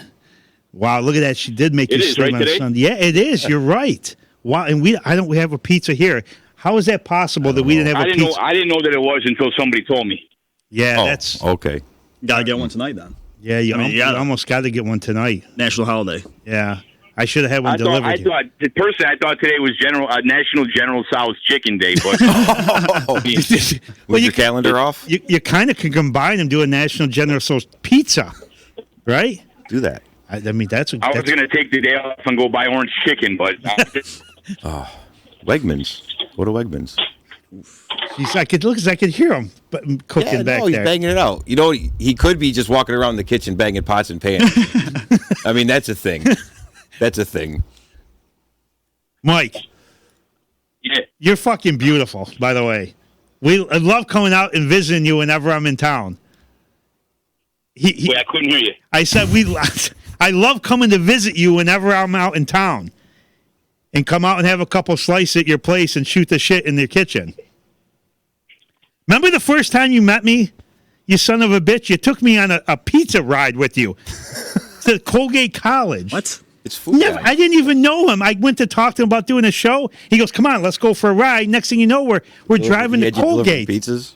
[SPEAKER 4] Wow, look at that. She did make you
[SPEAKER 8] It is,
[SPEAKER 4] slim
[SPEAKER 8] right,
[SPEAKER 4] on
[SPEAKER 8] today?
[SPEAKER 4] Sunday. Yeah, it is. You're right. Wow, and we have a pizza here. How is that possible that we didn't have
[SPEAKER 8] I
[SPEAKER 4] a
[SPEAKER 8] didn't know.
[SPEAKER 4] pizza?
[SPEAKER 8] I didn't know that it was until somebody told me.
[SPEAKER 4] Yeah,
[SPEAKER 6] Oh,
[SPEAKER 4] that's
[SPEAKER 6] okay.
[SPEAKER 5] Gotta get one tonight then.
[SPEAKER 4] yeah. You,
[SPEAKER 5] I mean,
[SPEAKER 4] you almost got to get one tonight.
[SPEAKER 5] National holiday.
[SPEAKER 4] Yeah, I should have had one
[SPEAKER 8] I
[SPEAKER 4] delivered.
[SPEAKER 8] thought today was National General Tso's Chicken Day, but
[SPEAKER 6] Was your calendar off?
[SPEAKER 4] You kind of can combine them, do a National General Tso's pizza, right?
[SPEAKER 6] Do that.
[SPEAKER 4] I mean, that's.
[SPEAKER 8] I was going to take the day off and go buy orange chicken, but
[SPEAKER 6] Wegmans. Go to Wegmans.
[SPEAKER 4] I could hear him cooking back
[SPEAKER 6] he's
[SPEAKER 4] there.
[SPEAKER 6] banging it out. You know, he could be just walking around the kitchen banging pots and pans. I mean, that's a thing. That's a thing.
[SPEAKER 4] Mike,
[SPEAKER 8] yeah.
[SPEAKER 4] you're fucking beautiful, by the way. I love coming out and visiting you whenever I'm in town.
[SPEAKER 8] Wait, I couldn't hear you.
[SPEAKER 4] I said I love coming to visit you whenever I'm out in town, and come out and have a couple slices at your place and shoot the shit in their kitchen. Remember the first time you met me, you son of a bitch? You took me on a pizza ride with you to Colgate College.
[SPEAKER 5] What?
[SPEAKER 6] It's food.
[SPEAKER 4] Never, I didn't even know him. I went to talk to him about doing a show. He goes, "Come on, let's go for a ride." Next thing you know, we're driving to
[SPEAKER 6] Had you delivered
[SPEAKER 4] Colgate.
[SPEAKER 6] pizzas?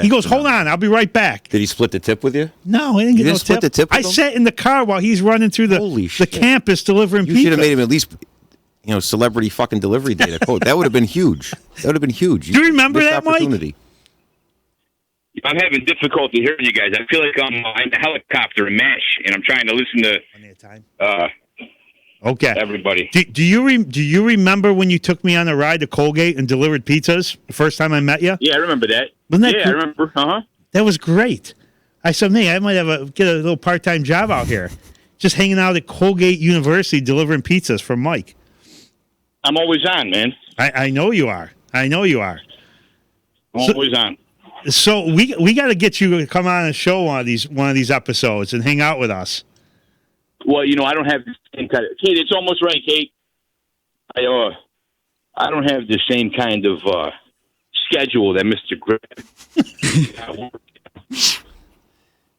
[SPEAKER 4] He goes, "Hold on, I'll be right back."
[SPEAKER 6] Did he split the tip with you?
[SPEAKER 4] No, I didn't get
[SPEAKER 6] didn't
[SPEAKER 4] no
[SPEAKER 6] split the tip with
[SPEAKER 4] I
[SPEAKER 6] him?
[SPEAKER 4] sat in the car while he's running through
[SPEAKER 6] Holy
[SPEAKER 4] the
[SPEAKER 6] shit.
[SPEAKER 4] campus delivering
[SPEAKER 6] You
[SPEAKER 4] pizza.
[SPEAKER 6] should have made him at least, celebrity fucking delivery day to quote. That would have been huge. That would have been huge.
[SPEAKER 4] Do you remember
[SPEAKER 6] Missed
[SPEAKER 4] that, Mike?
[SPEAKER 6] opportunity.
[SPEAKER 8] I'm having difficulty hearing you guys. I feel like I'm in a helicopter in MASH, and I'm trying to listen to
[SPEAKER 4] Okay.
[SPEAKER 8] everybody.
[SPEAKER 4] Do you remember when you took me on a ride to Colgate and delivered pizzas the first time I met you?
[SPEAKER 8] Yeah, I remember that.
[SPEAKER 4] Wasn't that
[SPEAKER 8] I
[SPEAKER 4] cool?
[SPEAKER 8] remember. Uh-huh.
[SPEAKER 4] That was great. I said, "Man, I might get a little part-time job out here, just hanging out at Colgate University delivering pizzas for Mike."
[SPEAKER 8] I'm always on, man.
[SPEAKER 4] I know you are.
[SPEAKER 8] I'm always on.
[SPEAKER 4] So we got to get you to come on a show one of these episodes and hang out with us.
[SPEAKER 8] Well, I don't have the same kind of... Kate, it's almost right, Kate. I don't have the same kind of schedule that Mr. Grab.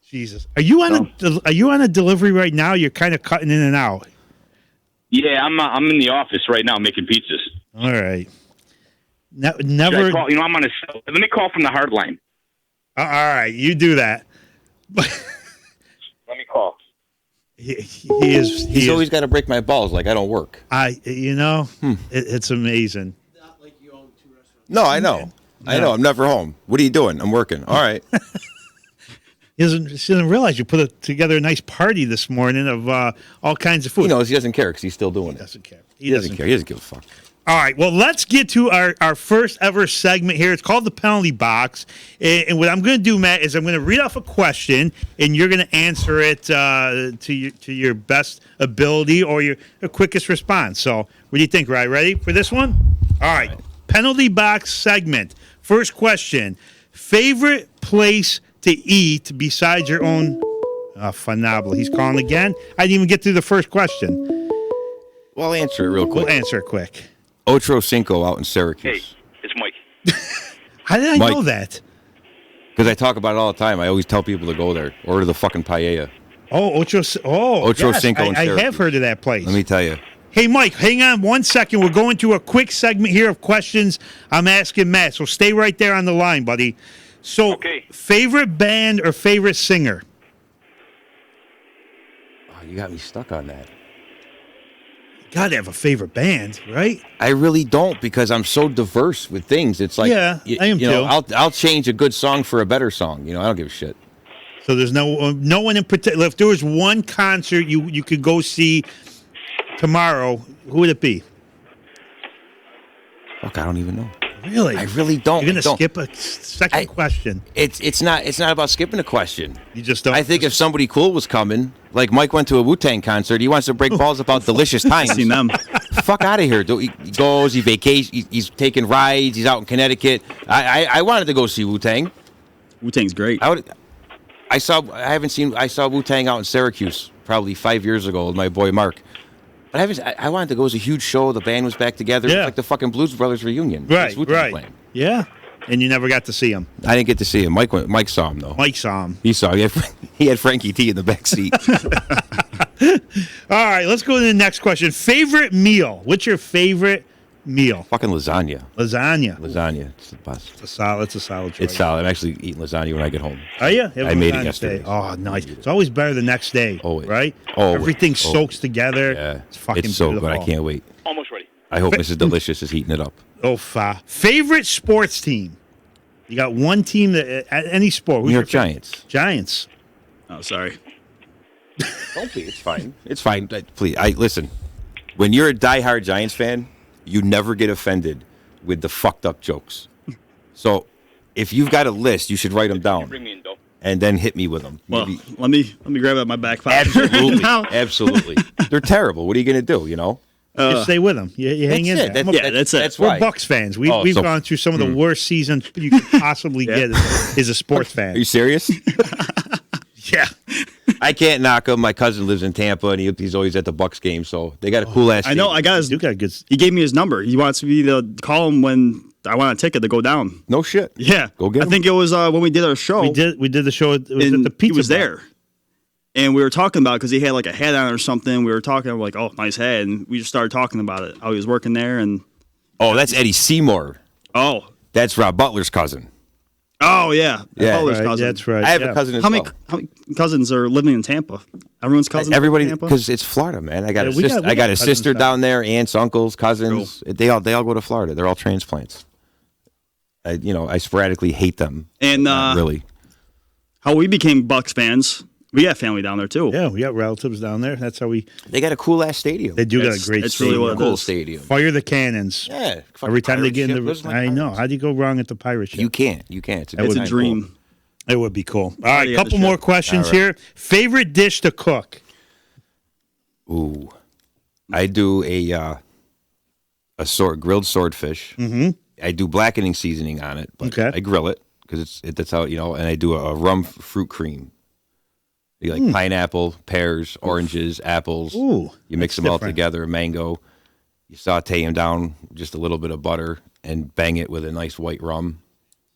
[SPEAKER 4] Jesus, are you on a delivery right now? You're kind of cutting in and out.
[SPEAKER 8] Yeah, I'm in the office right now making pizzas.
[SPEAKER 4] All right.
[SPEAKER 8] Should
[SPEAKER 4] Never.
[SPEAKER 8] I call, I'm on a... Let me call from the hard line.
[SPEAKER 4] All right, you do that.
[SPEAKER 8] Let me call.
[SPEAKER 6] He's always got to break my balls like I don't work.
[SPEAKER 4] It's amazing.
[SPEAKER 7] Not like you own 2 restaurants.
[SPEAKER 6] No, I know. I know. I'm never home. What are you doing? I'm working. All right.
[SPEAKER 4] He doesn't realize you put together a nice party this morning of all kinds of food.
[SPEAKER 6] He knows he doesn't care because he's still doing it.
[SPEAKER 4] doesn't care.
[SPEAKER 6] He doesn't care. He doesn't give a fuck.
[SPEAKER 4] All right, well, let's get to our first ever segment here. It's called the Penalty Box. And what I'm going to do, Matt, is I'm going to read off a question, and you're going to answer it to your best ability or your quickest response. So what do you think, Ryan? Ready for this one? All right, Penalty Box segment. First question. Favorite place to eat besides your own... phenomenal. He's calling again. I didn't even get through the first question.
[SPEAKER 6] Well, I'll answer it real quick.
[SPEAKER 4] We'll answer it quick.
[SPEAKER 6] Otro Cinco out in Syracuse.
[SPEAKER 8] Hey, it's Mike.
[SPEAKER 4] How did I
[SPEAKER 6] Mike.
[SPEAKER 4] know that?
[SPEAKER 6] Because I talk about it all the time. I always tell people to go there. Order the fucking paella.
[SPEAKER 4] Oh, Ocho yes,
[SPEAKER 6] Cinco in
[SPEAKER 4] I have
[SPEAKER 6] Syracuse.
[SPEAKER 4] heard of that place.
[SPEAKER 6] Let me tell you.
[SPEAKER 4] Hey, Mike, hang on 1 second. We're going to a quick segment here of questions I'm asking Matt. So stay right there on the line, buddy. So,
[SPEAKER 8] Okay.
[SPEAKER 4] favorite band or favorite singer?
[SPEAKER 6] Oh, you got me stuck on that.
[SPEAKER 4] Gotta have a favorite band, right?
[SPEAKER 6] I really don't because I'm so diverse with things. It's like,
[SPEAKER 4] Yeah, I am too.
[SPEAKER 6] I'll change a good song for a better song. I don't give a shit.
[SPEAKER 4] So there's no one in particular. If there was one concert you could go see tomorrow, who would it be?
[SPEAKER 6] Fuck, I don't even know.
[SPEAKER 4] Really?
[SPEAKER 6] I really don't.
[SPEAKER 4] You're gonna
[SPEAKER 6] I don't.
[SPEAKER 4] skip a second question.
[SPEAKER 6] It's not about skipping a question.
[SPEAKER 4] You just don't.
[SPEAKER 6] I think if somebody cool was coming, like Mike went to a Wu-Tang concert, he wants to break balls about delicious times.
[SPEAKER 5] Seen them.
[SPEAKER 6] Fuck out of here. He goes, he vacations, he's taking rides, he's out in Connecticut. I wanted to go see Wu-Tang.
[SPEAKER 5] Wu-Tang's great.
[SPEAKER 6] I saw Wu-Tang out in Syracuse probably 5 years ago with my boy Mark. But I wanted to go. It was a huge show. The band was back together. It
[SPEAKER 4] Yeah.
[SPEAKER 6] was like the fucking Blues Brothers reunion.
[SPEAKER 4] Right,
[SPEAKER 6] That's Wu-Tang
[SPEAKER 4] right.
[SPEAKER 6] playing.
[SPEAKER 4] Yeah. And you never got to see him.
[SPEAKER 6] I didn't get to see him. Mike saw him though.
[SPEAKER 4] Mike saw him.
[SPEAKER 6] He saw. He had Frankie T in the back seat.
[SPEAKER 4] All right, let's go to the next question. Favorite meal? What's your favorite meal?
[SPEAKER 6] Fucking lasagna.
[SPEAKER 4] Lasagna.
[SPEAKER 6] It's the best.
[SPEAKER 4] It's a solid choice.
[SPEAKER 6] It's solid. I'm actually eating lasagna when I get home.
[SPEAKER 4] Are you?
[SPEAKER 6] I made it yesterday.
[SPEAKER 4] Oh, nice. It's always better the next day.
[SPEAKER 6] Always.
[SPEAKER 4] Right?
[SPEAKER 6] Always.
[SPEAKER 4] Everything soaks together.
[SPEAKER 6] Yeah.
[SPEAKER 4] It's fucking
[SPEAKER 6] so
[SPEAKER 4] beautiful.
[SPEAKER 6] good. I can't wait.
[SPEAKER 8] Almost ready.
[SPEAKER 6] I hope Mrs. Delicious is heating it up.
[SPEAKER 4] Oh, favorite sports team? You got one team that any sport.
[SPEAKER 6] New York Giants.
[SPEAKER 4] Giants.
[SPEAKER 5] Oh, sorry.
[SPEAKER 6] Don't be. It's fine. It's fine. Please, listen. When you're a diehard Giants fan, you never get offended with the fucked up jokes. So, if you've got a list, you should write them down
[SPEAKER 8] Bring me in, Bill.
[SPEAKER 6] and then hit me with them.
[SPEAKER 5] Well, let me grab it out my back pocket.
[SPEAKER 6] Absolutely,
[SPEAKER 5] Now.
[SPEAKER 6] absolutely. They're terrible. What are you going to do? You know.
[SPEAKER 4] Just stay with them. You hang in
[SPEAKER 6] That's
[SPEAKER 4] there.
[SPEAKER 6] it. That's it.
[SPEAKER 4] We're
[SPEAKER 6] why.
[SPEAKER 4] Bucks fans. We've
[SPEAKER 6] so-
[SPEAKER 4] gone through some of the worst seasons you could possibly get as a sports fan.
[SPEAKER 6] Are you serious?
[SPEAKER 4] Yeah.
[SPEAKER 6] I can't knock him. My cousin lives in Tampa, and he's always at the Bucks game. So they got a cool ass.
[SPEAKER 5] I know. I got his.
[SPEAKER 4] You got good.
[SPEAKER 5] He gave me his number. He wants me to call him when I want a ticket to go down.
[SPEAKER 6] No shit.
[SPEAKER 5] Yeah,
[SPEAKER 6] Go get him.
[SPEAKER 5] I think it was when we did our show.
[SPEAKER 4] We did the show. It was
[SPEAKER 5] and
[SPEAKER 4] at the pizza.
[SPEAKER 5] he was
[SPEAKER 4] bar.
[SPEAKER 5] there, and we were talking about because he had like a hat on or something. We were talking like, "Oh, nice hat," and we just started talking about it. How he was working there, and
[SPEAKER 6] Oh, that's Eddie Seymour.
[SPEAKER 5] oh,
[SPEAKER 6] That's Rob Butler's cousin.
[SPEAKER 5] yeah,
[SPEAKER 6] Yeah.
[SPEAKER 5] Butler's
[SPEAKER 4] Right,
[SPEAKER 5] cousin.
[SPEAKER 4] that's right.
[SPEAKER 6] I have
[SPEAKER 4] yeah.
[SPEAKER 6] a cousin as
[SPEAKER 5] How
[SPEAKER 6] well.
[SPEAKER 5] many cousins are living in Tampa? Everyone's cousins.
[SPEAKER 6] Everybody,
[SPEAKER 5] live in Tampa.
[SPEAKER 6] because it's Florida, man. I got
[SPEAKER 4] Yeah,
[SPEAKER 6] a
[SPEAKER 4] we
[SPEAKER 6] sister.
[SPEAKER 4] got
[SPEAKER 6] I got a
[SPEAKER 4] cousins
[SPEAKER 6] sister
[SPEAKER 4] down
[SPEAKER 6] down there, aunts, uncles, cousins. They all go to Florida. They're all transplants. I sporadically hate them.
[SPEAKER 5] And
[SPEAKER 6] Not really.
[SPEAKER 5] how we became Bucks fans. We have family down there too.
[SPEAKER 4] Yeah, we got relatives down there. That's how we.
[SPEAKER 6] They got a cool ass stadium.
[SPEAKER 4] They do got a
[SPEAKER 5] It's-
[SPEAKER 4] great.
[SPEAKER 5] it's really
[SPEAKER 4] stadium.
[SPEAKER 5] what it
[SPEAKER 6] cool
[SPEAKER 5] is.
[SPEAKER 6] stadium.
[SPEAKER 4] Fire the cannons.
[SPEAKER 6] Yeah.
[SPEAKER 4] Every time they get in
[SPEAKER 6] Those
[SPEAKER 4] the.
[SPEAKER 6] are my
[SPEAKER 4] I know.
[SPEAKER 6] pirates.
[SPEAKER 4] How do you go wrong at the pirate ship?
[SPEAKER 6] You can't. You can't. It's
[SPEAKER 4] That
[SPEAKER 5] It's
[SPEAKER 4] would
[SPEAKER 5] a
[SPEAKER 4] be
[SPEAKER 5] dream.
[SPEAKER 4] It would be cool. All right,
[SPEAKER 5] Party at
[SPEAKER 4] couple
[SPEAKER 5] the
[SPEAKER 4] more
[SPEAKER 5] ship.
[SPEAKER 4] questions
[SPEAKER 6] All right.
[SPEAKER 4] here. Favorite dish to cook?
[SPEAKER 6] Ooh, I do a grilled swordfish.
[SPEAKER 4] Mm-hmm.
[SPEAKER 6] I do blackening seasoning on it, but
[SPEAKER 4] Okay.
[SPEAKER 6] I grill it because that's how and I do a rum fruit cream. You like pineapple, pears, oranges, apples.
[SPEAKER 4] Ooh,
[SPEAKER 6] You mix
[SPEAKER 4] that's
[SPEAKER 6] them all
[SPEAKER 4] different.
[SPEAKER 6] together, mango. You saute them down, just a little bit of butter, and bang it with a nice white rum.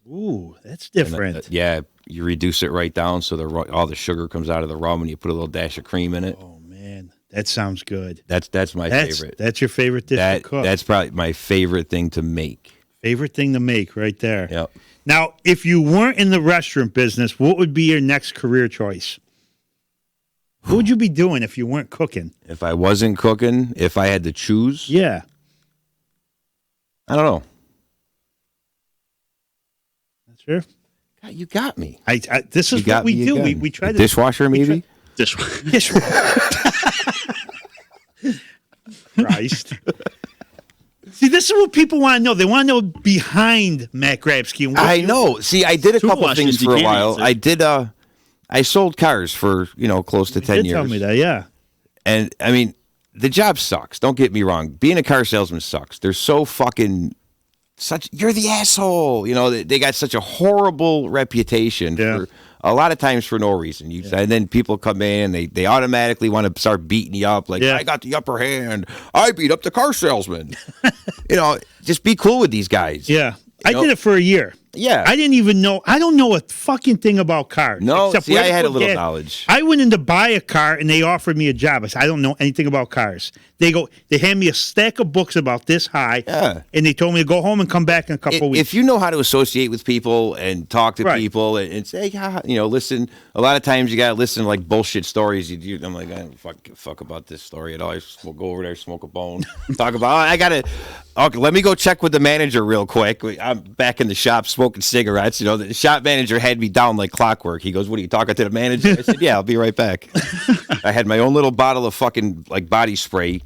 [SPEAKER 4] Ooh, that's
[SPEAKER 6] And,
[SPEAKER 4] different.
[SPEAKER 6] yeah, you reduce it right down so all the sugar comes out of the rum, and you put a little dash of cream in it.
[SPEAKER 4] Oh man, that sounds good.
[SPEAKER 6] That's my favorite.
[SPEAKER 4] That's your favorite dish to cook.
[SPEAKER 6] That's probably my favorite thing to make.
[SPEAKER 4] Favorite thing to make right there.
[SPEAKER 6] Yep.
[SPEAKER 4] Now, if you weren't in the restaurant business, what would be your next career choice? What would you be doing if you weren't cooking?
[SPEAKER 6] If I wasn't cooking, if I had to choose,
[SPEAKER 4] Yeah.
[SPEAKER 6] I don't know.
[SPEAKER 4] That's fair.
[SPEAKER 6] God, you got me.
[SPEAKER 4] This is
[SPEAKER 6] You got
[SPEAKER 4] what we
[SPEAKER 6] me
[SPEAKER 4] do.
[SPEAKER 6] again.
[SPEAKER 4] We try
[SPEAKER 6] A
[SPEAKER 4] to
[SPEAKER 6] dishwasher, maybe.
[SPEAKER 5] Dishwasher.
[SPEAKER 4] Christ. See, this is what people want to know. They want to know behind Matt Grabski. And what
[SPEAKER 6] I
[SPEAKER 4] you-
[SPEAKER 6] know. See, I did a
[SPEAKER 5] Two
[SPEAKER 6] couple
[SPEAKER 5] questions
[SPEAKER 6] things
[SPEAKER 5] you
[SPEAKER 6] for a
[SPEAKER 5] can't
[SPEAKER 6] while.
[SPEAKER 5] answer.
[SPEAKER 6] I did. I sold cars for close to
[SPEAKER 4] You
[SPEAKER 6] 10
[SPEAKER 4] did
[SPEAKER 6] years.
[SPEAKER 4] tell me that, yeah.
[SPEAKER 6] And I mean, the job sucks. Don't get me wrong. Being a car salesman sucks. They're so fucking you're the asshole. They got such a horrible reputation
[SPEAKER 4] Yeah.
[SPEAKER 6] for a lot of times for no reason. And then people come in and they automatically want to start beating you up. Like,
[SPEAKER 4] Yeah.
[SPEAKER 6] I got the upper hand. I beat up the car salesman. Just be cool with these guys.
[SPEAKER 4] Yeah. I
[SPEAKER 6] know?
[SPEAKER 4] did it for a year.
[SPEAKER 6] Yeah.
[SPEAKER 4] I didn't even know. I don't know a fucking thing about cars.
[SPEAKER 6] No,
[SPEAKER 4] except
[SPEAKER 6] see,
[SPEAKER 4] where
[SPEAKER 6] I
[SPEAKER 4] to
[SPEAKER 6] had a
[SPEAKER 4] put
[SPEAKER 6] little
[SPEAKER 4] gas.
[SPEAKER 6] knowledge.
[SPEAKER 4] I went in to buy a car and they offered me a job. I said, I don't know anything about cars. They hand me a stack of books about this high.
[SPEAKER 6] Yeah.
[SPEAKER 4] And they told me to go home and come back in a couple weeks.
[SPEAKER 6] If you know how to associate with people and talk to
[SPEAKER 4] Right.
[SPEAKER 6] people and say, listen, a lot of times you got to listen to like bullshit stories. I'm like, I don't fuck about this story at all. I just go over there, smoke a bone, talk about, okay, let me go check with the manager real quick. I'm back in the shop smoking cigarettes. The shop manager had me down like clockwork. He goes, what are you talking to the manager? I said, yeah, I'll be right back. I had my own little bottle of fucking like body spray in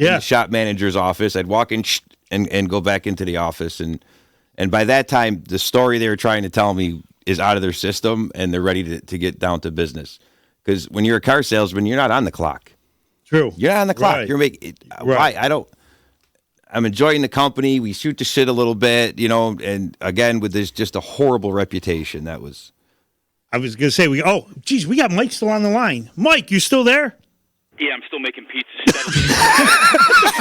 [SPEAKER 4] Yeah.
[SPEAKER 6] the shop manager's office. I'd walk in and go back into the office. And by that time, the story they were trying to tell me is out of their system and they're ready to get down to business. Because when you're a car salesman, you're not on the clock.
[SPEAKER 4] True.
[SPEAKER 6] You're not on the clock.
[SPEAKER 4] Right.
[SPEAKER 6] You're making
[SPEAKER 4] Right.
[SPEAKER 6] why? I'm enjoying the company. We shoot the shit a little bit, and again, with this just a horrible reputation. I was
[SPEAKER 4] going to say, we got Mike still on the line. Mike, you still there?
[SPEAKER 8] Yeah, I'm still making pizza.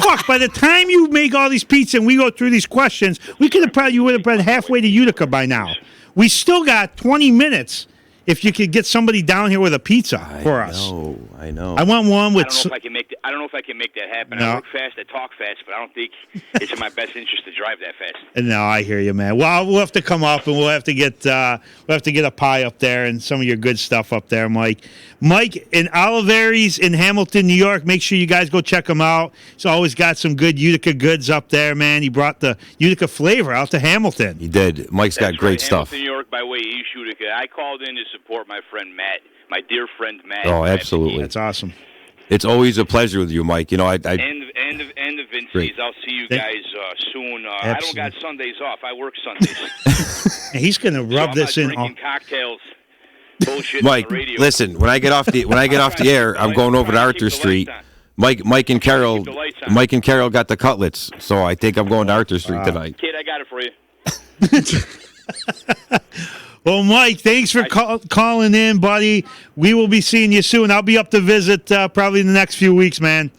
[SPEAKER 4] Fuck, by the time you make all these pizzas and we go through these questions, you would have been halfway to Utica by now. We still got 20 minutes. if you could get somebody down here with a pizza for us.
[SPEAKER 6] I know.
[SPEAKER 4] I want one with.
[SPEAKER 8] I don't know if I can make that happen.
[SPEAKER 4] No.
[SPEAKER 8] I work fast, I talk fast, but I don't think it's in my best interest to drive that fast.
[SPEAKER 4] No, I hear you, man. Well, we'll have to come up and we'll have to get a pie up there and some of your good stuff up there, Mike. Mike in Oliveri's in Hamilton, New York. Make sure you guys go check him out. He's always got some good Utica goods up there, man. He brought the Utica flavor out to Hamilton.
[SPEAKER 6] He did. Mike's got great stuff.
[SPEAKER 8] Hamilton, New York, by way of East Utica. I called in to support my friend Matt, my dear friend Matt.
[SPEAKER 6] Oh, absolutely.
[SPEAKER 4] That's awesome.
[SPEAKER 6] It's always a pleasure with you, Mike. You know,
[SPEAKER 8] And the Vinci's. I'll see you guys soon. I don't got Sundays off. I work Sundays.
[SPEAKER 4] And he's going to rub this in.
[SPEAKER 8] Drinking cocktails. Bullshit
[SPEAKER 6] Mike,
[SPEAKER 8] on the radio.
[SPEAKER 6] listen. When I get off the air, I'm going over to Arthur Street. Mike and Carol got the cutlets, so I think I'm going to Arthur Street tonight.
[SPEAKER 8] Kid, I got it for you.
[SPEAKER 4] Well, Mike, thanks for calling in, buddy. We will be seeing you soon. I'll be up to visit probably in the next few weeks, man.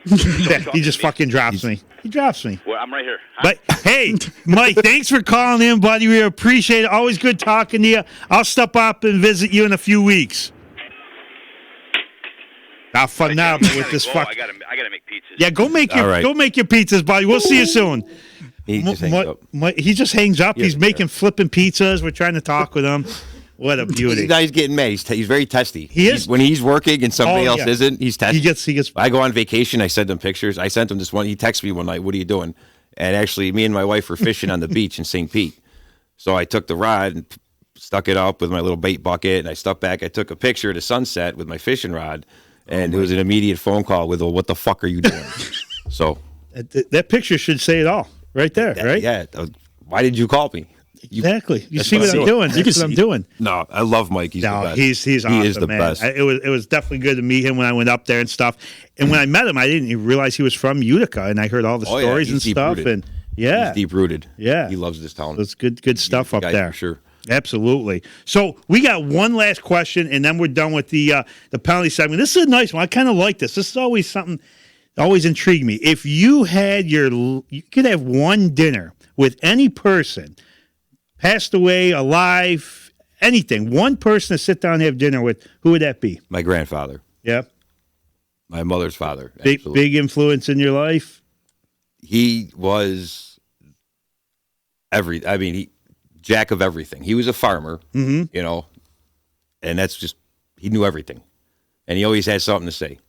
[SPEAKER 4] He just fucking drops me. He drops me.
[SPEAKER 8] Well, I'm right here.
[SPEAKER 4] But, hey, Mike, thanks for calling in, buddy. We appreciate it. Always good talking to you. I'll step up and visit you in a few weeks. Not fun now with this fuck.
[SPEAKER 8] I gotta make pizzas.
[SPEAKER 4] Yeah, go make your pizzas, buddy. We'll see you soon.
[SPEAKER 6] He just hangs up.
[SPEAKER 4] He just hangs up. He's making flipping pizzas. We're trying to talk with him. What a beauty.
[SPEAKER 6] He's getting mad. He's very testy.
[SPEAKER 4] He is.
[SPEAKER 6] When he's working and somebody else isn't, he's testy.
[SPEAKER 4] He gets.
[SPEAKER 6] I go on vacation. I send him pictures. I sent him this one. He texted me one night, "What are you doing?" And actually, me and my wife were fishing on the beach in St. Pete. So I took the rod and stuck it up with my little bait bucket, and I stuck back. I took a picture of the sunset with my fishing rod, and it was an immediate phone call with, "What the fuck are you doing?" So
[SPEAKER 4] that picture should say it all. Right there, right?
[SPEAKER 6] Yeah. Why did you call me?
[SPEAKER 4] Exactly. You see what I'm doing. That's what I'm doing.
[SPEAKER 6] No, I love Mike. He's the best.
[SPEAKER 4] He's awesome,
[SPEAKER 6] he is the
[SPEAKER 4] man.
[SPEAKER 6] best.
[SPEAKER 4] It was definitely good to meet him when I went up there and stuff. And when I met him, I didn't even realize he was from Utica, and I heard all the stories and stuff. And
[SPEAKER 6] he's deep rooted.
[SPEAKER 4] Yeah,
[SPEAKER 6] he loves this town.
[SPEAKER 4] It's good stuff up there.
[SPEAKER 6] For sure.
[SPEAKER 4] Absolutely. So we got one last question, and then we're done with the penalty segment. This is a nice one. I kind of like this. This is always something always intrigued me. If you had you could have one dinner with any person, passed away, alive, anything, one person to sit down and have dinner with, who would that be?
[SPEAKER 6] My grandfather.
[SPEAKER 4] Yeah.
[SPEAKER 6] My mother's father.
[SPEAKER 4] Big influence in your life?
[SPEAKER 6] He was jack of everything. He was a farmer, you know, and that's just, he knew everything. And he always had something to say.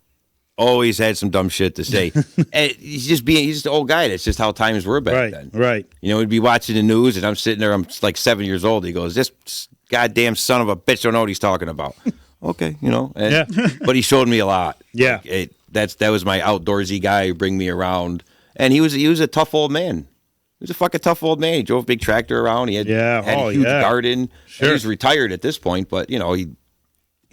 [SPEAKER 6] Always had some dumb shit to say. And he's just the old guy. That's just how times were back then.
[SPEAKER 4] Right.
[SPEAKER 6] You know, we'd be watching the news, and I'm sitting there. I'm like 7 years old. He goes, "This goddamn son of a bitch don't know what he's talking about." Okay, you know. But he showed me a lot.
[SPEAKER 4] Yeah.
[SPEAKER 6] That was my outdoorsy guy who bring me around, and he was a tough old man. He was a fucking tough old man. He drove a big tractor around. He had a huge garden. Sure. He was retired at this point, but you know he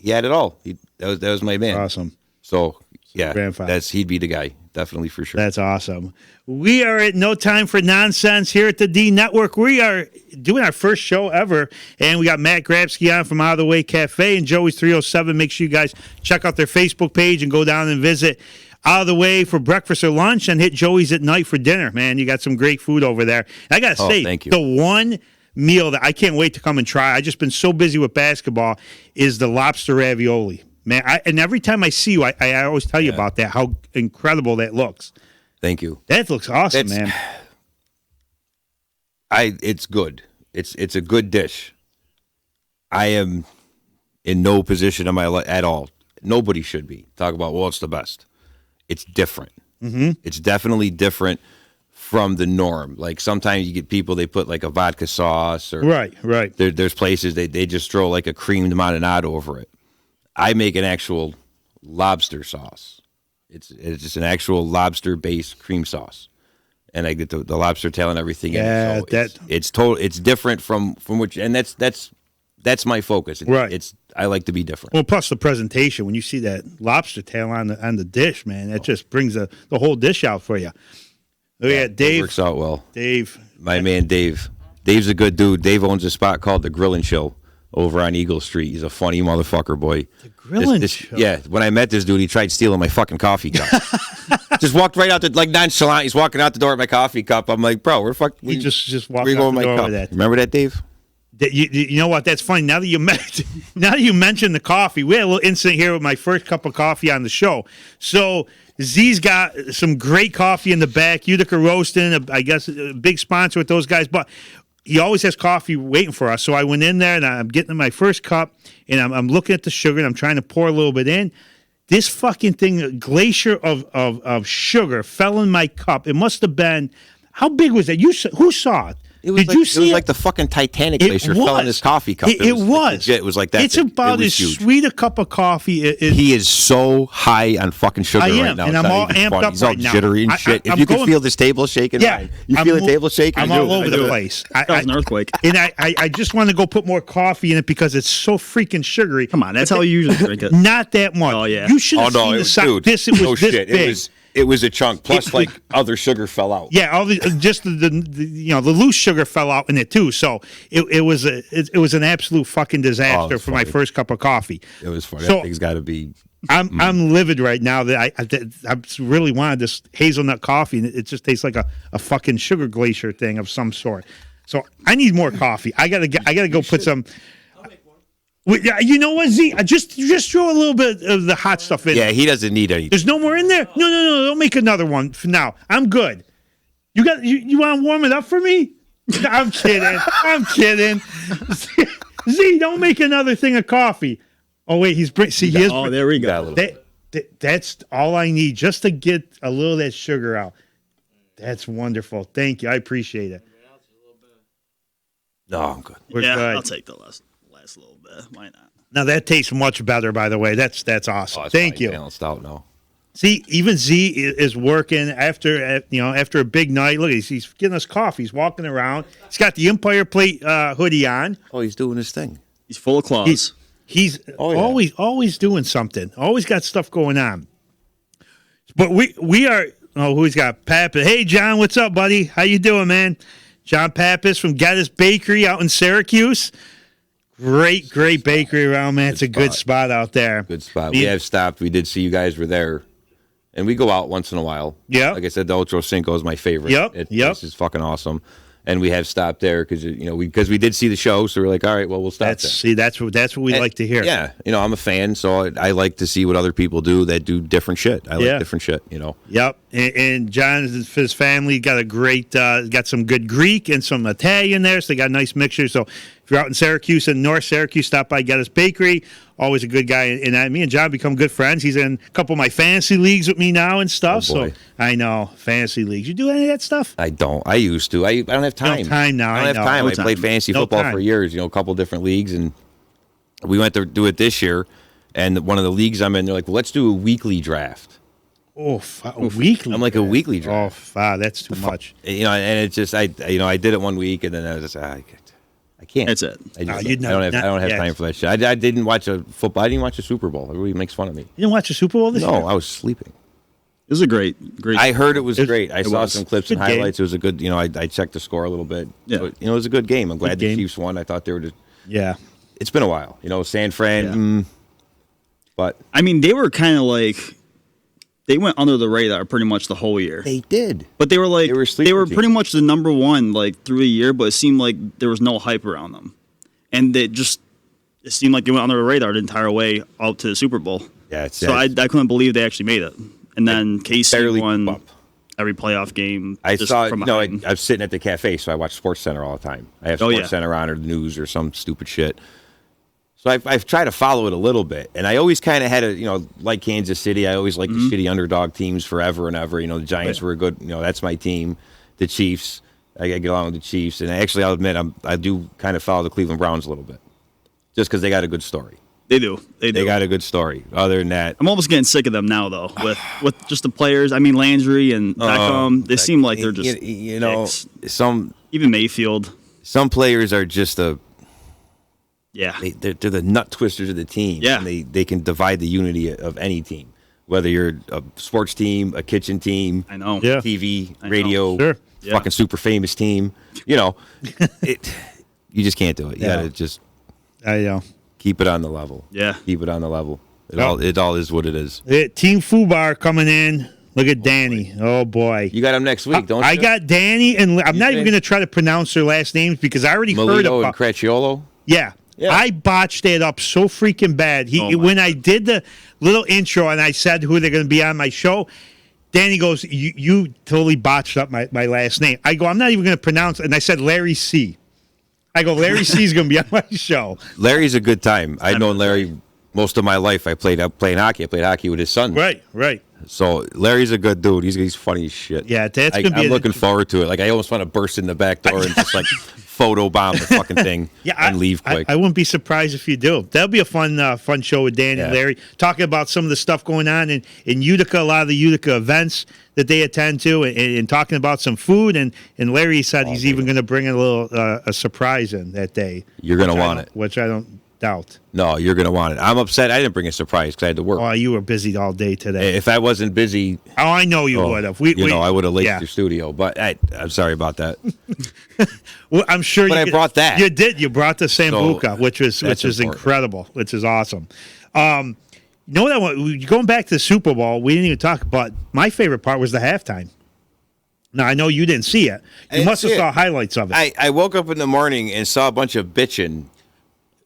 [SPEAKER 6] had it all. That was my man.
[SPEAKER 4] Awesome.
[SPEAKER 6] So. Yeah,
[SPEAKER 4] grandfather.
[SPEAKER 6] He'd be the guy, definitely for sure.
[SPEAKER 4] That's awesome. We are at No Time for Nonsense here at the D Network. We are doing our first show ever, and we got Matt Grabski on from Out of the Way Cafe and Joey's 307. Make sure you guys check out their Facebook page and go down and visit Out of the Way for breakfast or lunch, and hit Joey's at night for dinner. Man, you got some great food over there. I got to say,
[SPEAKER 6] thank you.
[SPEAKER 4] The one meal that I can't wait to come and try, I've just been so busy with basketball, is the lobster ravioli. Man, and every time I see you, I always tell you about that, how incredible that looks.
[SPEAKER 6] Thank you.
[SPEAKER 4] That looks awesome, man.
[SPEAKER 6] It's good. It's a good dish. I am in no position in my life at all. Nobody should be. Talk about, it's the best. It's different. Mm-hmm. It's definitely different from the norm. Like sometimes you get people, they put like a vodka sauce or
[SPEAKER 4] right.
[SPEAKER 6] There's places they just throw like a creamed marinade over it. I make an actual lobster sauce. It's just an actual lobster-based cream sauce, and I get the lobster tail and everything.
[SPEAKER 4] Yeah,
[SPEAKER 6] in it. So it's different from which, and that's my focus.
[SPEAKER 4] Right.
[SPEAKER 6] I like to be different.
[SPEAKER 4] Well, plus the presentation. When you see that lobster tail on the dish, man, that just brings the whole dish out for you. Yeah, Dave.
[SPEAKER 6] It works out well.
[SPEAKER 4] Dave,
[SPEAKER 6] my man, Dave. Dave's a good dude. Dave owns a spot called the Grill and Chill over on Eagle Street. He's a funny motherfucker, boy.
[SPEAKER 4] The Grill and Chill.
[SPEAKER 6] Yeah, when I met this dude, he tried stealing my fucking coffee cup. Just walked right out, like nonchalant. He's walking out the door with my coffee cup. I'm like, bro, we're fucking.
[SPEAKER 4] He just walked out the door with that.
[SPEAKER 6] Remember that, Dave?
[SPEAKER 4] You know what? That's funny. Now that you mentioned the coffee, we had a little incident here with my first cup of coffee on the show. So Z's got some great coffee in the back. Utica Roasting, I guess, a big sponsor with those guys. But he always has coffee waiting for us. So I went in there and I'm getting my first cup, and I'm looking at the sugar and I'm trying to pour a little bit in. This fucking thing, a glacier of sugar, fell in my cup. It must have been, how big was that? Who saw it? Did you see
[SPEAKER 6] it was
[SPEAKER 4] it?
[SPEAKER 6] like the fucking Titanic glacier fell in his coffee cup.
[SPEAKER 4] It was.
[SPEAKER 6] It was like that.
[SPEAKER 4] It's about
[SPEAKER 6] it
[SPEAKER 4] as
[SPEAKER 6] huge.
[SPEAKER 4] sweet a cup of coffee.
[SPEAKER 6] He is so high on fucking sugar
[SPEAKER 4] I am,
[SPEAKER 6] right now.
[SPEAKER 4] and
[SPEAKER 6] It's
[SPEAKER 4] I'm
[SPEAKER 6] not
[SPEAKER 4] all
[SPEAKER 6] even
[SPEAKER 4] amped
[SPEAKER 6] funny.
[SPEAKER 4] up
[SPEAKER 6] He's all
[SPEAKER 4] right now.
[SPEAKER 6] jittery and shit. If
[SPEAKER 4] I'm
[SPEAKER 6] you can
[SPEAKER 4] going-
[SPEAKER 6] feel this table shaking,
[SPEAKER 4] Yeah,
[SPEAKER 6] Ryan, you feel the table shaking.
[SPEAKER 4] I'm
[SPEAKER 6] I do.
[SPEAKER 4] all over
[SPEAKER 6] I
[SPEAKER 4] the
[SPEAKER 6] do.
[SPEAKER 4] place.
[SPEAKER 5] That was an earthquake.
[SPEAKER 4] And I just want to go put more coffee in it because it's so freaking sugary.
[SPEAKER 5] Come on, that's how you usually drink it.
[SPEAKER 4] Not that much.
[SPEAKER 5] Oh, yeah.
[SPEAKER 4] You should
[SPEAKER 6] Oh
[SPEAKER 4] have
[SPEAKER 6] no,
[SPEAKER 4] seen
[SPEAKER 6] it
[SPEAKER 4] the
[SPEAKER 6] was,
[SPEAKER 4] size.
[SPEAKER 6] dude.
[SPEAKER 4] It was
[SPEAKER 6] no
[SPEAKER 4] this
[SPEAKER 6] shit.
[SPEAKER 4] big.
[SPEAKER 6] It was a chunk. Plus, like other sugar fell out.
[SPEAKER 4] Yeah, all the just the the loose sugar fell out in it too. So it was an absolute fucking disaster for my
[SPEAKER 6] funny.
[SPEAKER 4] first cup of coffee.
[SPEAKER 6] It was funny.
[SPEAKER 4] So-
[SPEAKER 6] That thing's got to be.
[SPEAKER 4] I'm livid right now that I really wanted this hazelnut coffee, and it just tastes like a fucking sugar glacier thing of some sort. So I need more coffee. I gotta go put some. Wait, yeah, you know what, Z? I just throw a little bit of the hot stuff in.
[SPEAKER 6] Yeah, he doesn't need anything.
[SPEAKER 4] There's no more in there. No. Don't make another one for now. I'm good. You want to warm it up for me? I'm kidding. I'm kidding. Z, don't make another thing of coffee. Oh wait, he is.
[SPEAKER 5] Oh, there we go.
[SPEAKER 4] That's all I need just to get a little of that sugar out. That's wonderful. Thank you. I appreciate it.
[SPEAKER 6] No, I'm good.
[SPEAKER 4] We're
[SPEAKER 5] Yeah,
[SPEAKER 4] good.
[SPEAKER 5] I'll take the last little bit. Why not?
[SPEAKER 4] Now that tastes much better, by the way. That's awesome.
[SPEAKER 6] Oh, it's
[SPEAKER 4] Thank
[SPEAKER 6] fine.
[SPEAKER 4] you.
[SPEAKER 6] Balanced out now.
[SPEAKER 4] See, even Z is working after a big night. Look, he's getting us coffee. He's walking around. He's got the Empire Plate hoodie on.
[SPEAKER 6] Oh, he's doing his thing.
[SPEAKER 5] He's full of claws.
[SPEAKER 4] He's
[SPEAKER 6] Oh, yeah.
[SPEAKER 4] always doing something. Always got stuff going on. But we are. Oh, who's got Pappas? Hey, John, what's up, buddy? How you doing, man? John Pappas from Gaddis Bakery out in Syracuse. Great bakery around, man. It's a good spot out there.
[SPEAKER 6] Good spot. We have stopped. We did see you guys were there. And we go out once in a while.
[SPEAKER 4] Yeah.
[SPEAKER 6] Like I said, the Ocho Cinco is my favorite.
[SPEAKER 4] Yep.
[SPEAKER 6] This is fucking awesome. And we have stopped there because we did see the show, so we're like, all right, well, we'll stop there.
[SPEAKER 4] That's what we like to hear.
[SPEAKER 6] Yeah, I'm a fan, so I like to see what other people do that do different shit. I like different shit,
[SPEAKER 4] Yep. And John, his family got a great, got some good Greek and some Italian there, so they got a nice mixture. So if you're out in Syracuse and North Syracuse, stop by Gaddis Bakery. Always a good guy. And me and John become good friends. He's in a couple of my fantasy leagues with me now and stuff.
[SPEAKER 6] Oh, boy.
[SPEAKER 4] So I know fantasy leagues. You do any of that stuff?
[SPEAKER 6] I don't. I used to. I don't have time.
[SPEAKER 4] No time now.
[SPEAKER 6] I don't have
[SPEAKER 4] know.
[SPEAKER 6] time.
[SPEAKER 4] No
[SPEAKER 6] I played fantasy
[SPEAKER 4] No
[SPEAKER 6] football
[SPEAKER 4] time.
[SPEAKER 6] for years. A couple different leagues, and we went to do it this year. And one of the leagues I'm in, they're like, well, let's do a weekly draft.
[SPEAKER 4] Weekly.
[SPEAKER 6] I'm like a weekly draft.
[SPEAKER 4] That's too much.
[SPEAKER 6] And it's just I did it one week, and then I was just I can't.
[SPEAKER 5] That's it.
[SPEAKER 6] I
[SPEAKER 4] you know,
[SPEAKER 6] don't have
[SPEAKER 4] yeah.
[SPEAKER 6] time for that shit. I didn't watch a football. I didn't watch a Super Bowl. Everybody makes fun of me.
[SPEAKER 4] You didn't watch the Super Bowl this year?
[SPEAKER 6] No, I was sleeping.
[SPEAKER 5] It was a great.
[SPEAKER 6] I heard it was great. I saw
[SPEAKER 5] was.
[SPEAKER 6] some clips
[SPEAKER 4] Good
[SPEAKER 6] and
[SPEAKER 4] game.
[SPEAKER 6] highlights. It was a good. I checked the score a little bit.
[SPEAKER 5] Yeah.
[SPEAKER 6] So, it was a good game. I'm glad
[SPEAKER 4] Good
[SPEAKER 6] the
[SPEAKER 4] game.
[SPEAKER 6] Chiefs won. I thought they were just.
[SPEAKER 4] Yeah.
[SPEAKER 6] It's been a while. San Fran. But
[SPEAKER 5] I mean, they were kind of like they went under the radar pretty much the whole year.
[SPEAKER 6] they did.
[SPEAKER 5] But they were like
[SPEAKER 6] They were a sleeper team.
[SPEAKER 5] pretty much the number one like through the year, but it seemed like there was no hype around them, and it seemed like they went under the radar the entire way out to the Super Bowl.
[SPEAKER 6] Yeah. It's,
[SPEAKER 5] So I couldn't believe they actually made it, and then KC
[SPEAKER 6] barely
[SPEAKER 5] won
[SPEAKER 6] up.
[SPEAKER 5] every playoff game.
[SPEAKER 6] I
[SPEAKER 5] just
[SPEAKER 6] saw.
[SPEAKER 5] from
[SPEAKER 6] I
[SPEAKER 5] behind.
[SPEAKER 6] was sitting at the cafe, so I watch Sports Center all the time. I have
[SPEAKER 5] Oh,
[SPEAKER 6] Sports
[SPEAKER 5] yeah.
[SPEAKER 6] Center on or the news or some stupid shit. So I've tried to follow it a little bit, and I always kind of had like Kansas City. I always liked the shitty underdog teams forever and ever. The Giants were a good. That's my team. The Chiefs. I get along with the Chiefs, and actually, I'll admit I do kind of follow the Cleveland Browns a little bit, just because they got a good story.
[SPEAKER 5] They do. They
[SPEAKER 6] got a good story. Other than that,
[SPEAKER 5] I'm almost getting sick of them now, though. With just the players. I mean, Landry and Beckham. They seem like they're just dicks. Even Mayfield.
[SPEAKER 6] some players are just
[SPEAKER 5] Yeah.
[SPEAKER 6] they're the nut twisters of the team.
[SPEAKER 5] Yeah.
[SPEAKER 6] And they can divide the unity of any team, whether you're a sports team, a kitchen team,
[SPEAKER 5] I know.
[SPEAKER 4] Yeah.
[SPEAKER 6] TV,
[SPEAKER 5] I know.
[SPEAKER 6] radio,
[SPEAKER 4] Sure.
[SPEAKER 5] Yeah.
[SPEAKER 6] fucking super famous team. You just can't do it. You
[SPEAKER 4] Yeah.
[SPEAKER 6] gotta just
[SPEAKER 4] I know.
[SPEAKER 6] keep it on the level.
[SPEAKER 5] Yeah.
[SPEAKER 6] Keep it on the level. It
[SPEAKER 4] Yeah.
[SPEAKER 6] all is what it is.
[SPEAKER 4] Team Fubar coming in Look at Danny. Oh boy.
[SPEAKER 6] You got him next week, don't you?
[SPEAKER 4] I got Danny, and I'm not even
[SPEAKER 6] think?
[SPEAKER 4] going to try to pronounce their last names because I already heard
[SPEAKER 6] Melito
[SPEAKER 4] about.
[SPEAKER 6] and Cracchiolo.
[SPEAKER 4] Yeah.
[SPEAKER 6] Yeah.
[SPEAKER 4] I botched it up so freaking bad. When I did the little intro and I said who they're going to be on my show, Danny goes, "You totally botched up my last name." I go, "I'm not even going to pronounce it," and I said Larry C. I go, Larry C is going to be on my show.
[SPEAKER 6] Larry's a good time. I've known Larry most of my life. I played hockey. I played hockey with his son.
[SPEAKER 4] Right.
[SPEAKER 6] So Larry's a good dude. He's funny as shit.
[SPEAKER 4] Yeah, that's gonna be.
[SPEAKER 6] I'm looking forward to it. Like I almost want to burst in the back door and just like photo bomb the fucking thing and leave quick.
[SPEAKER 4] I wouldn't be surprised if you do. That'll be a fun show with Dan and Larry, talking about some of the stuff going on in Utica, a lot of the Utica events that they attend to, and talking about some food. And Larry said he's even going to bring a little a surprise in that day.
[SPEAKER 6] You're going to want it.
[SPEAKER 4] Which I don't doubt.
[SPEAKER 6] No, you're going to want it. I'm upset I didn't bring a surprise because I had to work.
[SPEAKER 4] Oh, you were busy all day today.
[SPEAKER 6] If I wasn't busy...
[SPEAKER 4] Oh, I know you would have.
[SPEAKER 6] I would have laced your studio. But I'm sorry about that.
[SPEAKER 4] Well, I'm sure
[SPEAKER 6] I brought that.
[SPEAKER 4] You did. You brought the Sambuca,
[SPEAKER 6] So,
[SPEAKER 4] which is
[SPEAKER 6] important.
[SPEAKER 4] incredible, which is awesome. You know what I want? Going back to the Super Bowl, we didn't even talk about, my favorite part was the halftime. Now, I know you didn't see it. You must have saw highlights of it.
[SPEAKER 6] I woke up in the morning and saw a bunch of bitching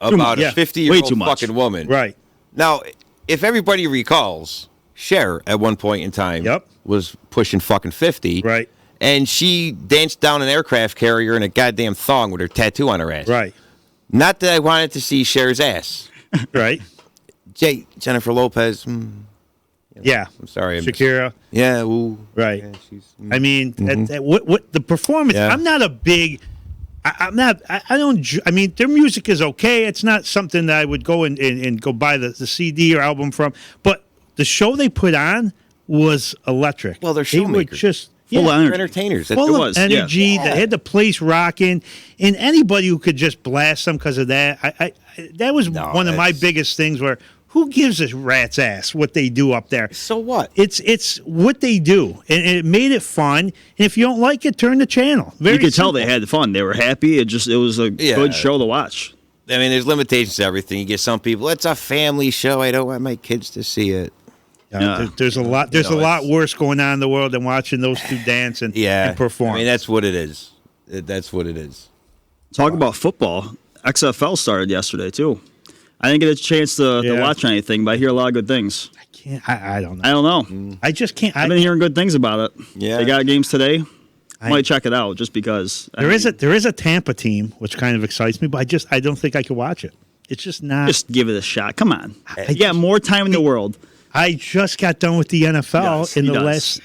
[SPEAKER 6] about a 50-year-old fucking woman.
[SPEAKER 4] Right.
[SPEAKER 6] Now, if everybody recalls, Cher at one point in time was pushing fucking 50.
[SPEAKER 4] Right.
[SPEAKER 6] And she danced down an aircraft carrier in a goddamn thong with her tattoo on her ass.
[SPEAKER 4] Right.
[SPEAKER 6] Not that I wanted to see Cher's ass.
[SPEAKER 4] Right.
[SPEAKER 6] Jennifer Lopez.
[SPEAKER 4] Yeah.
[SPEAKER 6] I'm sorry.
[SPEAKER 4] Shakira.
[SPEAKER 6] Yeah. Ooh.
[SPEAKER 4] Right.
[SPEAKER 6] Yeah, she's,
[SPEAKER 4] I mean, what the performance, I'm not a big... I'm not. I don't. I mean, their music is okay. It's not something that I would go and go buy the CD or album from. But the show they put on was electric.
[SPEAKER 6] Well, they're
[SPEAKER 4] They were
[SPEAKER 6] showmakers.
[SPEAKER 4] just
[SPEAKER 5] Full of energy.
[SPEAKER 6] entertainers.
[SPEAKER 4] full of energy. They had the place rocking, and anybody who could just blast them because of that. That was one of my biggest things. Where who gives a rat's ass what they do up there?
[SPEAKER 6] So what?
[SPEAKER 4] It's what they do, and it made it fun. And if you don't like it, turn the channel.
[SPEAKER 5] You could tell they had fun. They were happy. It was a good show to watch.
[SPEAKER 6] I mean, there's limitations to everything. You get some people. It's a family show. I don't want my kids to see it.
[SPEAKER 4] There's a lot. There's a lot worse going on in the world than watching those two dance and perform.
[SPEAKER 6] I mean, that's what it is. That's what it is.
[SPEAKER 5] Talk about football. XFL started yesterday too. I didn't get a chance to watch anything, but I hear a lot of good things.
[SPEAKER 4] I can't. I don't know.
[SPEAKER 5] I don't know.
[SPEAKER 4] I just can't.
[SPEAKER 5] I've been hearing good things about it.
[SPEAKER 6] Yeah.
[SPEAKER 5] They got games today. I might check it out just because.
[SPEAKER 4] There is a Tampa team which kind of excites me, but I don't think I could watch it. It's just not.
[SPEAKER 5] Just give it a shot. Come on. You got more time in the world.
[SPEAKER 4] I just got done with the NFL last.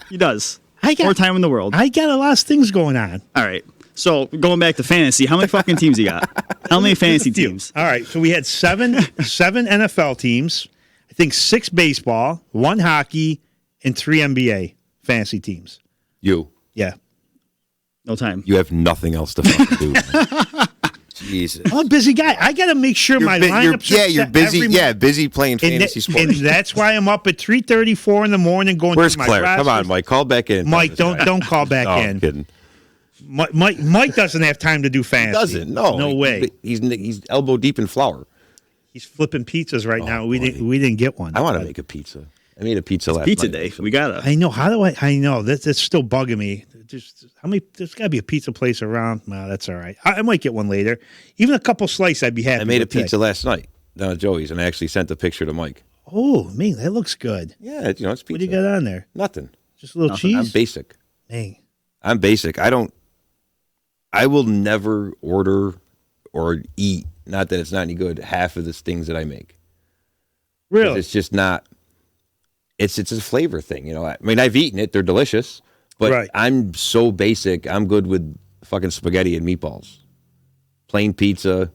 [SPEAKER 5] He does.
[SPEAKER 4] I got
[SPEAKER 5] more time in the world.
[SPEAKER 4] I got a lot of things going on.
[SPEAKER 5] All right. So going back to fantasy, how many fucking teams you got? How many fantasy teams?
[SPEAKER 4] All right. So we had seven NFL teams. I think 6 baseball, 1 hockey, and 3 NBA fantasy teams.
[SPEAKER 6] You.
[SPEAKER 4] Yeah.
[SPEAKER 5] No time.
[SPEAKER 6] You have nothing else to fucking do. Jesus.
[SPEAKER 4] I'm a busy guy. I got to make sure my lineups are
[SPEAKER 6] you're
[SPEAKER 4] set
[SPEAKER 6] busy.
[SPEAKER 4] every
[SPEAKER 6] Busy playing fantasy sports.
[SPEAKER 4] And that's why I'm up at 3:34 in the morning going
[SPEAKER 6] Where's
[SPEAKER 4] through my
[SPEAKER 6] Claire?
[SPEAKER 4] rosters.
[SPEAKER 6] Come on, Mike. Call back in.
[SPEAKER 4] Mike, don't call back
[SPEAKER 6] no,
[SPEAKER 4] in.
[SPEAKER 6] I'm kidding.
[SPEAKER 4] Mike doesn't have time to do fantasy.
[SPEAKER 6] He doesn't. No
[SPEAKER 4] way.
[SPEAKER 6] He's elbow deep in flour.
[SPEAKER 4] He's flipping pizzas right now. We didn't get one.
[SPEAKER 6] I want to make a pizza. I made a pizza last
[SPEAKER 5] Pizza
[SPEAKER 6] night.
[SPEAKER 5] day. We got it.
[SPEAKER 4] I know. How do I know that's still bugging me. There's got to be a pizza place around. No, that's all right. I might get one later. Even a couple slices, I'd be happy.
[SPEAKER 6] I made a
[SPEAKER 4] with today.
[SPEAKER 6] pizza last night down at Joey's, and I actually sent the picture to Mike.
[SPEAKER 4] Oh, man, that looks good.
[SPEAKER 6] Yeah, it's pizza.
[SPEAKER 4] What do you got on there?
[SPEAKER 6] Nothing.
[SPEAKER 4] Just a little cheese?
[SPEAKER 6] I'm basic.
[SPEAKER 4] Dang.
[SPEAKER 6] I'm basic. I will never order or eat, not that it's not any good, half of the things that I make.
[SPEAKER 4] Really?
[SPEAKER 6] It's just not. It's a flavor thing, you know. I mean, I've eaten it; they're delicious, but I'm so basic. I'm good with fucking spaghetti and meatballs, plain pizza.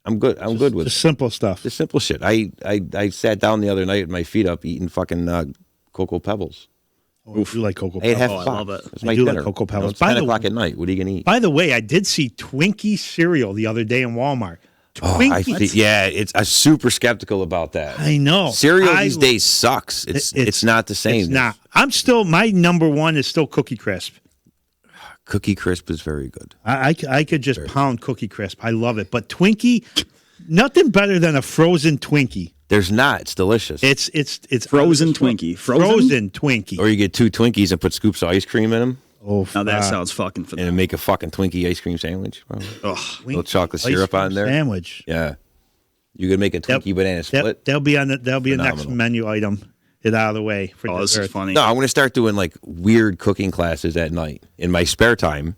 [SPEAKER 6] I'm good. I'm good with
[SPEAKER 4] the simple stuff.
[SPEAKER 6] The simple shit. I sat down the other night with my feet up eating fucking Cocoa Pebbles.
[SPEAKER 4] Oh, I do like Cocoa
[SPEAKER 6] I ate
[SPEAKER 4] Pebbles.
[SPEAKER 6] half
[SPEAKER 5] I love it.
[SPEAKER 6] It's
[SPEAKER 4] I
[SPEAKER 6] my
[SPEAKER 4] do
[SPEAKER 6] dinner.
[SPEAKER 4] like Cocoa
[SPEAKER 6] You know,
[SPEAKER 4] Pebbles.
[SPEAKER 6] it's 10 o'clock at night. What are you going to eat?
[SPEAKER 4] By the way, I did see Twinkie cereal the other day in Walmart.
[SPEAKER 6] It's I'm super skeptical about that.
[SPEAKER 4] I know.
[SPEAKER 6] Cereal these days sucks. It's not the same.
[SPEAKER 4] It's not. I'm still, my number one is still Cookie Crisp.
[SPEAKER 6] Cookie Crisp is very good.
[SPEAKER 4] I could just pound Cookie Crisp. I love it. But Twinkie, nothing better than a frozen Twinkie.
[SPEAKER 6] There's not. It's delicious.
[SPEAKER 4] It's
[SPEAKER 5] Frozen Twinkie.
[SPEAKER 4] Frozen Twinkie.
[SPEAKER 6] Or you get 2 Twinkies and put scoops of ice cream in them,
[SPEAKER 4] Oh,
[SPEAKER 5] Now that sounds fucking
[SPEAKER 6] and
[SPEAKER 5] phenomenal.
[SPEAKER 6] make a fucking Twinkie ice cream sandwich. Probably.
[SPEAKER 5] Ugh.
[SPEAKER 6] Little chocolate
[SPEAKER 4] ice
[SPEAKER 6] syrup
[SPEAKER 4] cream
[SPEAKER 6] on there.
[SPEAKER 4] Sandwich.
[SPEAKER 6] Yeah, you could make a Twinkie banana split.
[SPEAKER 4] That'll be a next
[SPEAKER 6] Phenomenal.
[SPEAKER 4] menu item. Get out of the way for
[SPEAKER 5] Oh, this
[SPEAKER 4] dessert.
[SPEAKER 5] is funny.
[SPEAKER 6] No, I'm going to start doing like weird cooking classes at night in my spare time,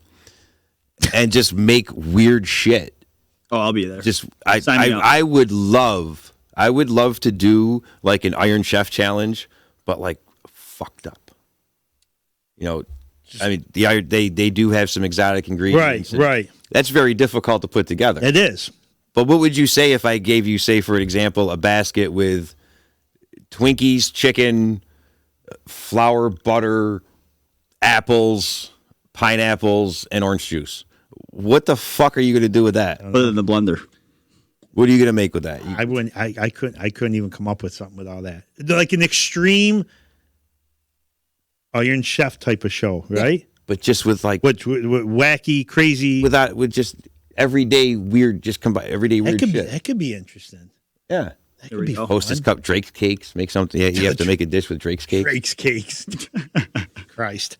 [SPEAKER 6] and just make weird shit.
[SPEAKER 5] Oh, I'll be there.
[SPEAKER 6] Just
[SPEAKER 5] Sign me up.
[SPEAKER 6] I would love to do like an Iron Chef challenge, but like fucked up. You know, I mean they do have some exotic ingredients. and
[SPEAKER 4] Right.
[SPEAKER 6] That's very difficult to put together.
[SPEAKER 4] It is.
[SPEAKER 6] But what would you say if I gave you, say, for example, a basket with Twinkies, chicken, flour, butter, apples, pineapples, and orange juice? What the fuck are you going to do with that?
[SPEAKER 5] Other than the blender.
[SPEAKER 6] What are you going to make with that?
[SPEAKER 4] I wouldn't. I couldn't even come up with something with all that. Like an extreme Iron Chef type of show, right?
[SPEAKER 6] But just with like
[SPEAKER 4] With wacky, crazy.
[SPEAKER 6] with just everyday weird, just combine everyday weird shit.
[SPEAKER 4] That could be interesting.
[SPEAKER 6] Yeah.
[SPEAKER 4] That
[SPEAKER 5] There
[SPEAKER 4] could
[SPEAKER 5] we
[SPEAKER 4] be
[SPEAKER 5] go.
[SPEAKER 6] Hostess cup, Drake's cakes. Make something. Yeah, you have to make a dish with Drake's cakes.
[SPEAKER 4] Drake's cakes. Christ.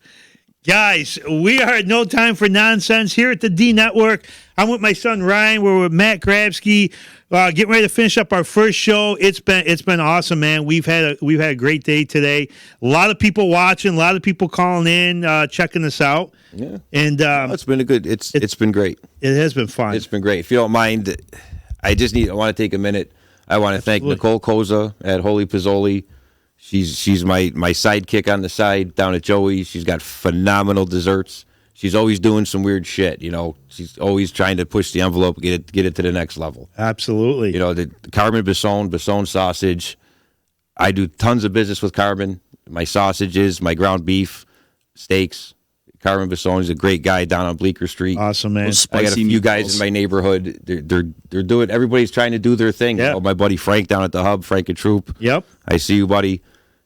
[SPEAKER 4] Guys, we are at No Time for Nonsense here at the D Network. I'm with my son Ryan. We're with Matt Grabski, getting ready to finish up our first show. It's been awesome, man. We've had a great day today. A lot of people watching, a lot of people calling in, checking us out.
[SPEAKER 6] Yeah.
[SPEAKER 4] And
[SPEAKER 6] It's been it's been great.
[SPEAKER 4] it has been fun.
[SPEAKER 6] It's been great. If you don't mind, I want to take a minute. I want to thank Nicole Koza at Holy Pizzoli. She's my sidekick on the side down at Joey's. She's got phenomenal desserts. She's always doing some weird shit. You know, she's always trying to push the envelope, get it to the next level.
[SPEAKER 4] Absolutely.
[SPEAKER 6] You know, the Carmen Besson sausage. I do tons of business with Carmen. My sausages, my ground beef, steaks. Carmen Besson is a great guy down on Bleecker Street.
[SPEAKER 4] Awesome, man.
[SPEAKER 5] Those
[SPEAKER 6] I got a
[SPEAKER 5] spicy
[SPEAKER 6] few guys
[SPEAKER 5] meatballs.
[SPEAKER 6] in my neighborhood. They're doing. Everybody's trying to do their thing.
[SPEAKER 4] Yeah.
[SPEAKER 6] You know, my buddy Frank down at the Hub, Frank and Troop.
[SPEAKER 4] Yep.
[SPEAKER 6] I see you, buddy.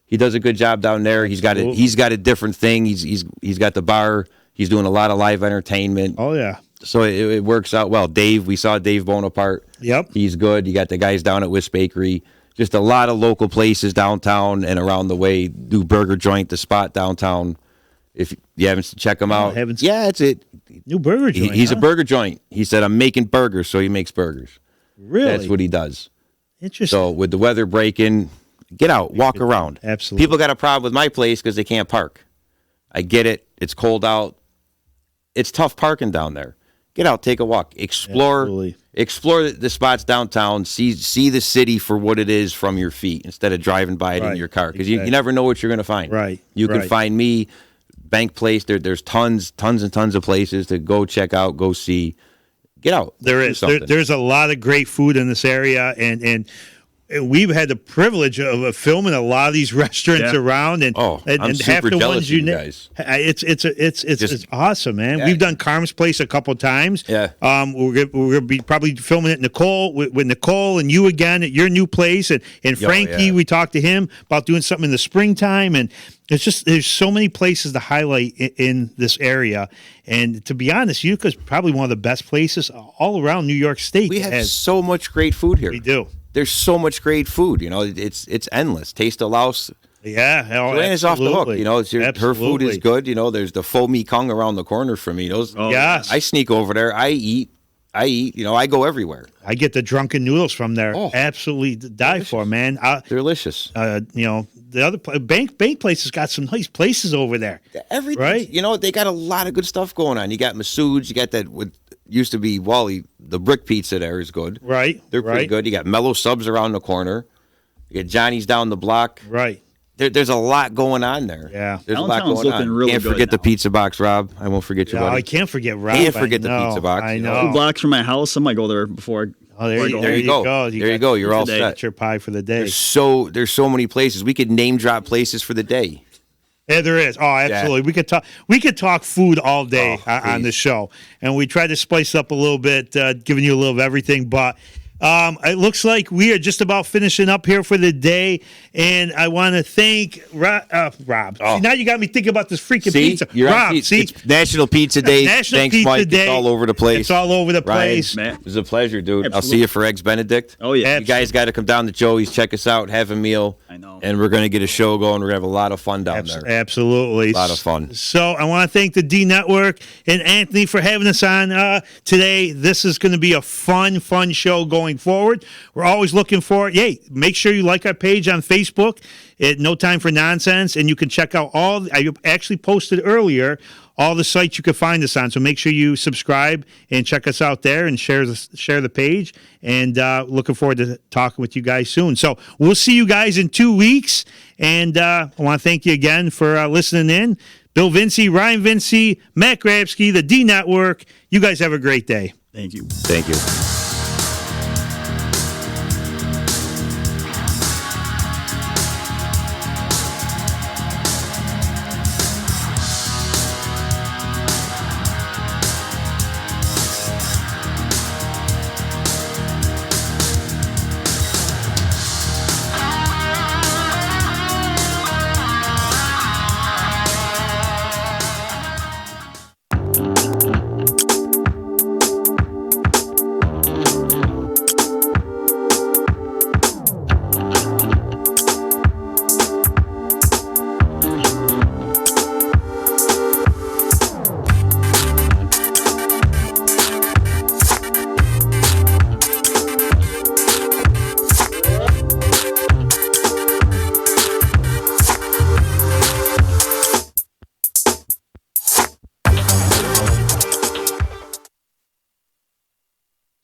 [SPEAKER 6] He does a good job down there. He's got
[SPEAKER 4] Absolutely.
[SPEAKER 6] He's got a different thing. He's got the bar. He's doing a lot of live entertainment.
[SPEAKER 4] Oh yeah.
[SPEAKER 6] So it works out well. Dave, we saw Dave Bonaparte.
[SPEAKER 4] Yep.
[SPEAKER 6] He's good. You got the guys down at Wisp Bakery. Just a lot of local places downtown and around the way. New burger joint, the spot downtown. If you haven't, check him out.
[SPEAKER 4] haven't-
[SPEAKER 6] Yeah, it's it.
[SPEAKER 4] New burger joint.
[SPEAKER 6] He's
[SPEAKER 4] huh?
[SPEAKER 6] a burger joint. He said, I'm making burgers, so he makes burgers.
[SPEAKER 4] Really?
[SPEAKER 6] That's what he does.
[SPEAKER 4] Interesting.
[SPEAKER 6] So with the weather breaking, get out, walk around.
[SPEAKER 4] Absolutely.
[SPEAKER 6] People got a problem with my place because they can't park. I get it. It's cold out. It's tough parking down there. Get out, take a walk,
[SPEAKER 4] Absolutely.
[SPEAKER 6] explore the spots downtown. See the city for what it is from your feet instead of driving by it in
[SPEAKER 4] Right.
[SPEAKER 6] your car because
[SPEAKER 4] Exactly.
[SPEAKER 6] you never know what you're going to find.
[SPEAKER 4] Right.
[SPEAKER 6] You can
[SPEAKER 4] Right.
[SPEAKER 6] find me, Bank Place. There's tons and tons of places to go check out, go see. Get out.
[SPEAKER 4] There
[SPEAKER 6] Do
[SPEAKER 4] is.
[SPEAKER 6] something.
[SPEAKER 4] There's a lot of great food in this area, and we've had the privilege of filming a lot of these restaurants
[SPEAKER 5] Yeah.
[SPEAKER 4] around, and
[SPEAKER 6] Oh,
[SPEAKER 4] and,
[SPEAKER 6] I'm
[SPEAKER 4] and half
[SPEAKER 6] super
[SPEAKER 4] the
[SPEAKER 6] jealous
[SPEAKER 4] ones
[SPEAKER 6] of you
[SPEAKER 4] na-
[SPEAKER 6] guys.
[SPEAKER 4] It's awesome, man.
[SPEAKER 6] Yeah.
[SPEAKER 4] We've done Carm's Place a couple times.
[SPEAKER 6] Yeah.
[SPEAKER 4] We're gonna be probably filming it Nicole with Nicole and you again at your new place, and Frankie.
[SPEAKER 6] yeah.
[SPEAKER 4] We talked to him about doing something in the springtime, and it's just there's so many places to highlight in this area. And to be honest, Utica's probably one of the best places all around New York State.
[SPEAKER 6] We
[SPEAKER 4] that
[SPEAKER 6] have
[SPEAKER 4] has-
[SPEAKER 6] so much great food here.
[SPEAKER 4] we do.
[SPEAKER 6] There's so much great food. You know, it's endless. Taste of Laos.
[SPEAKER 4] Yeah, oh,
[SPEAKER 6] Joanna's off the hook.
[SPEAKER 4] absolutely.
[SPEAKER 6] You know, her food is
[SPEAKER 4] Absolutely.
[SPEAKER 6] good. You know, there's the pho mi kung around the corner from me. Those,
[SPEAKER 5] Oh,
[SPEAKER 4] Yes.
[SPEAKER 6] I sneak over there. I eat. You know, I go everywhere.
[SPEAKER 4] I get the drunken noodles from there.
[SPEAKER 6] Oh.
[SPEAKER 4] Absolutely to die for, man.
[SPEAKER 6] Delicious.
[SPEAKER 4] You know, the other bank place has got some nice places over there.
[SPEAKER 6] Everything.
[SPEAKER 4] Right.
[SPEAKER 6] You know, they got a lot of good stuff going on. You got Masood's. You got that what used to be Wally. The brick pizza there is good.
[SPEAKER 4] Right.
[SPEAKER 6] They're pretty
[SPEAKER 4] right,
[SPEAKER 6] good. You got Mellow Subs around the corner. You got Johnny's down the block.
[SPEAKER 4] Right.
[SPEAKER 6] There's a lot going on there.
[SPEAKER 4] Yeah.
[SPEAKER 6] There's a lot
[SPEAKER 5] Downtown's
[SPEAKER 6] going on.
[SPEAKER 5] looking really
[SPEAKER 6] Can't
[SPEAKER 5] good
[SPEAKER 6] forget the
[SPEAKER 5] now.
[SPEAKER 6] pizza box, Rob. I won't forget you.
[SPEAKER 4] Yeah,
[SPEAKER 6] buddy.
[SPEAKER 4] I can't forget Rob.
[SPEAKER 6] Can't forget the
[SPEAKER 4] I know,
[SPEAKER 6] pizza box,
[SPEAKER 4] I
[SPEAKER 6] you
[SPEAKER 4] know.
[SPEAKER 6] know.
[SPEAKER 5] 2 blocks from my house. I might go there before.
[SPEAKER 4] Oh, there,
[SPEAKER 5] There
[SPEAKER 4] you
[SPEAKER 6] you
[SPEAKER 4] go.
[SPEAKER 6] go. There you go. You're all
[SPEAKER 5] today.
[SPEAKER 6] set.
[SPEAKER 4] Get your pie for the day.
[SPEAKER 6] There's so many places. We could name drop places for the day.
[SPEAKER 4] Yeah, there is. Oh, absolutely. We could talk food all day
[SPEAKER 6] Oh,
[SPEAKER 4] on
[SPEAKER 6] please.
[SPEAKER 4] the show, and we tried to spice up a little bit, giving you a little of everything. But It looks like we are just about finishing up here for the day, and I want to thank Rob.
[SPEAKER 6] Oh.
[SPEAKER 4] See, now you got me thinking about this freaking
[SPEAKER 6] See?
[SPEAKER 4] pizza.
[SPEAKER 6] You're
[SPEAKER 4] Rob,
[SPEAKER 6] on,
[SPEAKER 4] see?
[SPEAKER 6] it's National Pizza Day.
[SPEAKER 4] National
[SPEAKER 6] Thanks,
[SPEAKER 4] Pizza
[SPEAKER 6] Mike.
[SPEAKER 4] Day.
[SPEAKER 6] It's all over the place.
[SPEAKER 4] It's all over the
[SPEAKER 6] Ryan,
[SPEAKER 4] place.
[SPEAKER 5] Matt.
[SPEAKER 6] It was a pleasure, dude.
[SPEAKER 5] Absolutely.
[SPEAKER 6] I'll see you for Eggs Benedict.
[SPEAKER 5] Oh, yeah.
[SPEAKER 6] You guys got to come down to Joey's, check us out, have a meal.
[SPEAKER 5] I know.
[SPEAKER 6] And we're going to get a show going. We're going to have a lot of fun down there.
[SPEAKER 4] Absolutely.
[SPEAKER 6] A lot of fun.
[SPEAKER 4] So I want to thank the D Network and Anthony for having us on today. This is going to be a fun show going forward. We're always looking for it. Yay, make sure you like our page on Facebook at No Time for Nonsense, and you can check out I actually posted earlier all the sites you can find us on. So make sure you subscribe and check us out there and share the page. And looking forward to talking with you guys soon. So we'll see you guys in 2 weeks. And I want to thank you again for listening in. Bill Vinci, Ryan Vinci, Matt Grabski, the D Network. You guys have a great day.
[SPEAKER 5] Thank you.
[SPEAKER 6] Thank you.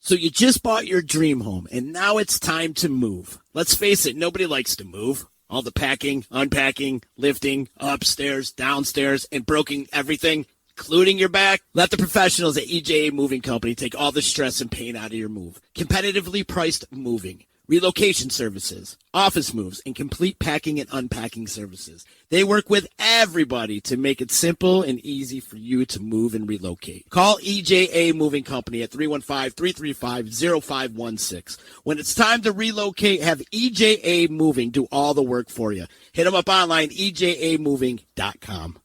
[SPEAKER 2] So you just bought your dream home, and now it's time to move. Let's face it, nobody likes to move. All the packing, unpacking, lifting, upstairs, downstairs, and broken everything, including your back. Let the professionals at EJA Moving Company take all the stress and pain out of your move. Competitively priced moving, relocation services, office moves, and complete packing and unpacking services. They work with everybody to make it simple and easy for you to move and relocate. Call EJA Moving Company at 315-335-0516. When it's time to relocate, have EJA Moving do all the work for you. Hit them up online, ejamoving.com.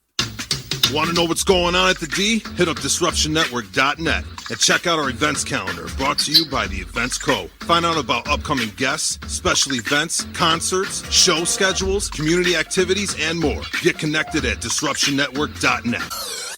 [SPEAKER 3] Want to know what's going on at the D? Hit up DisruptionNetwork.net and check out our events calendar brought to you by the Events Co. Find out about upcoming guests, special events, concerts, show schedules, community activities, and more. Get connected at DisruptionNetwork.net.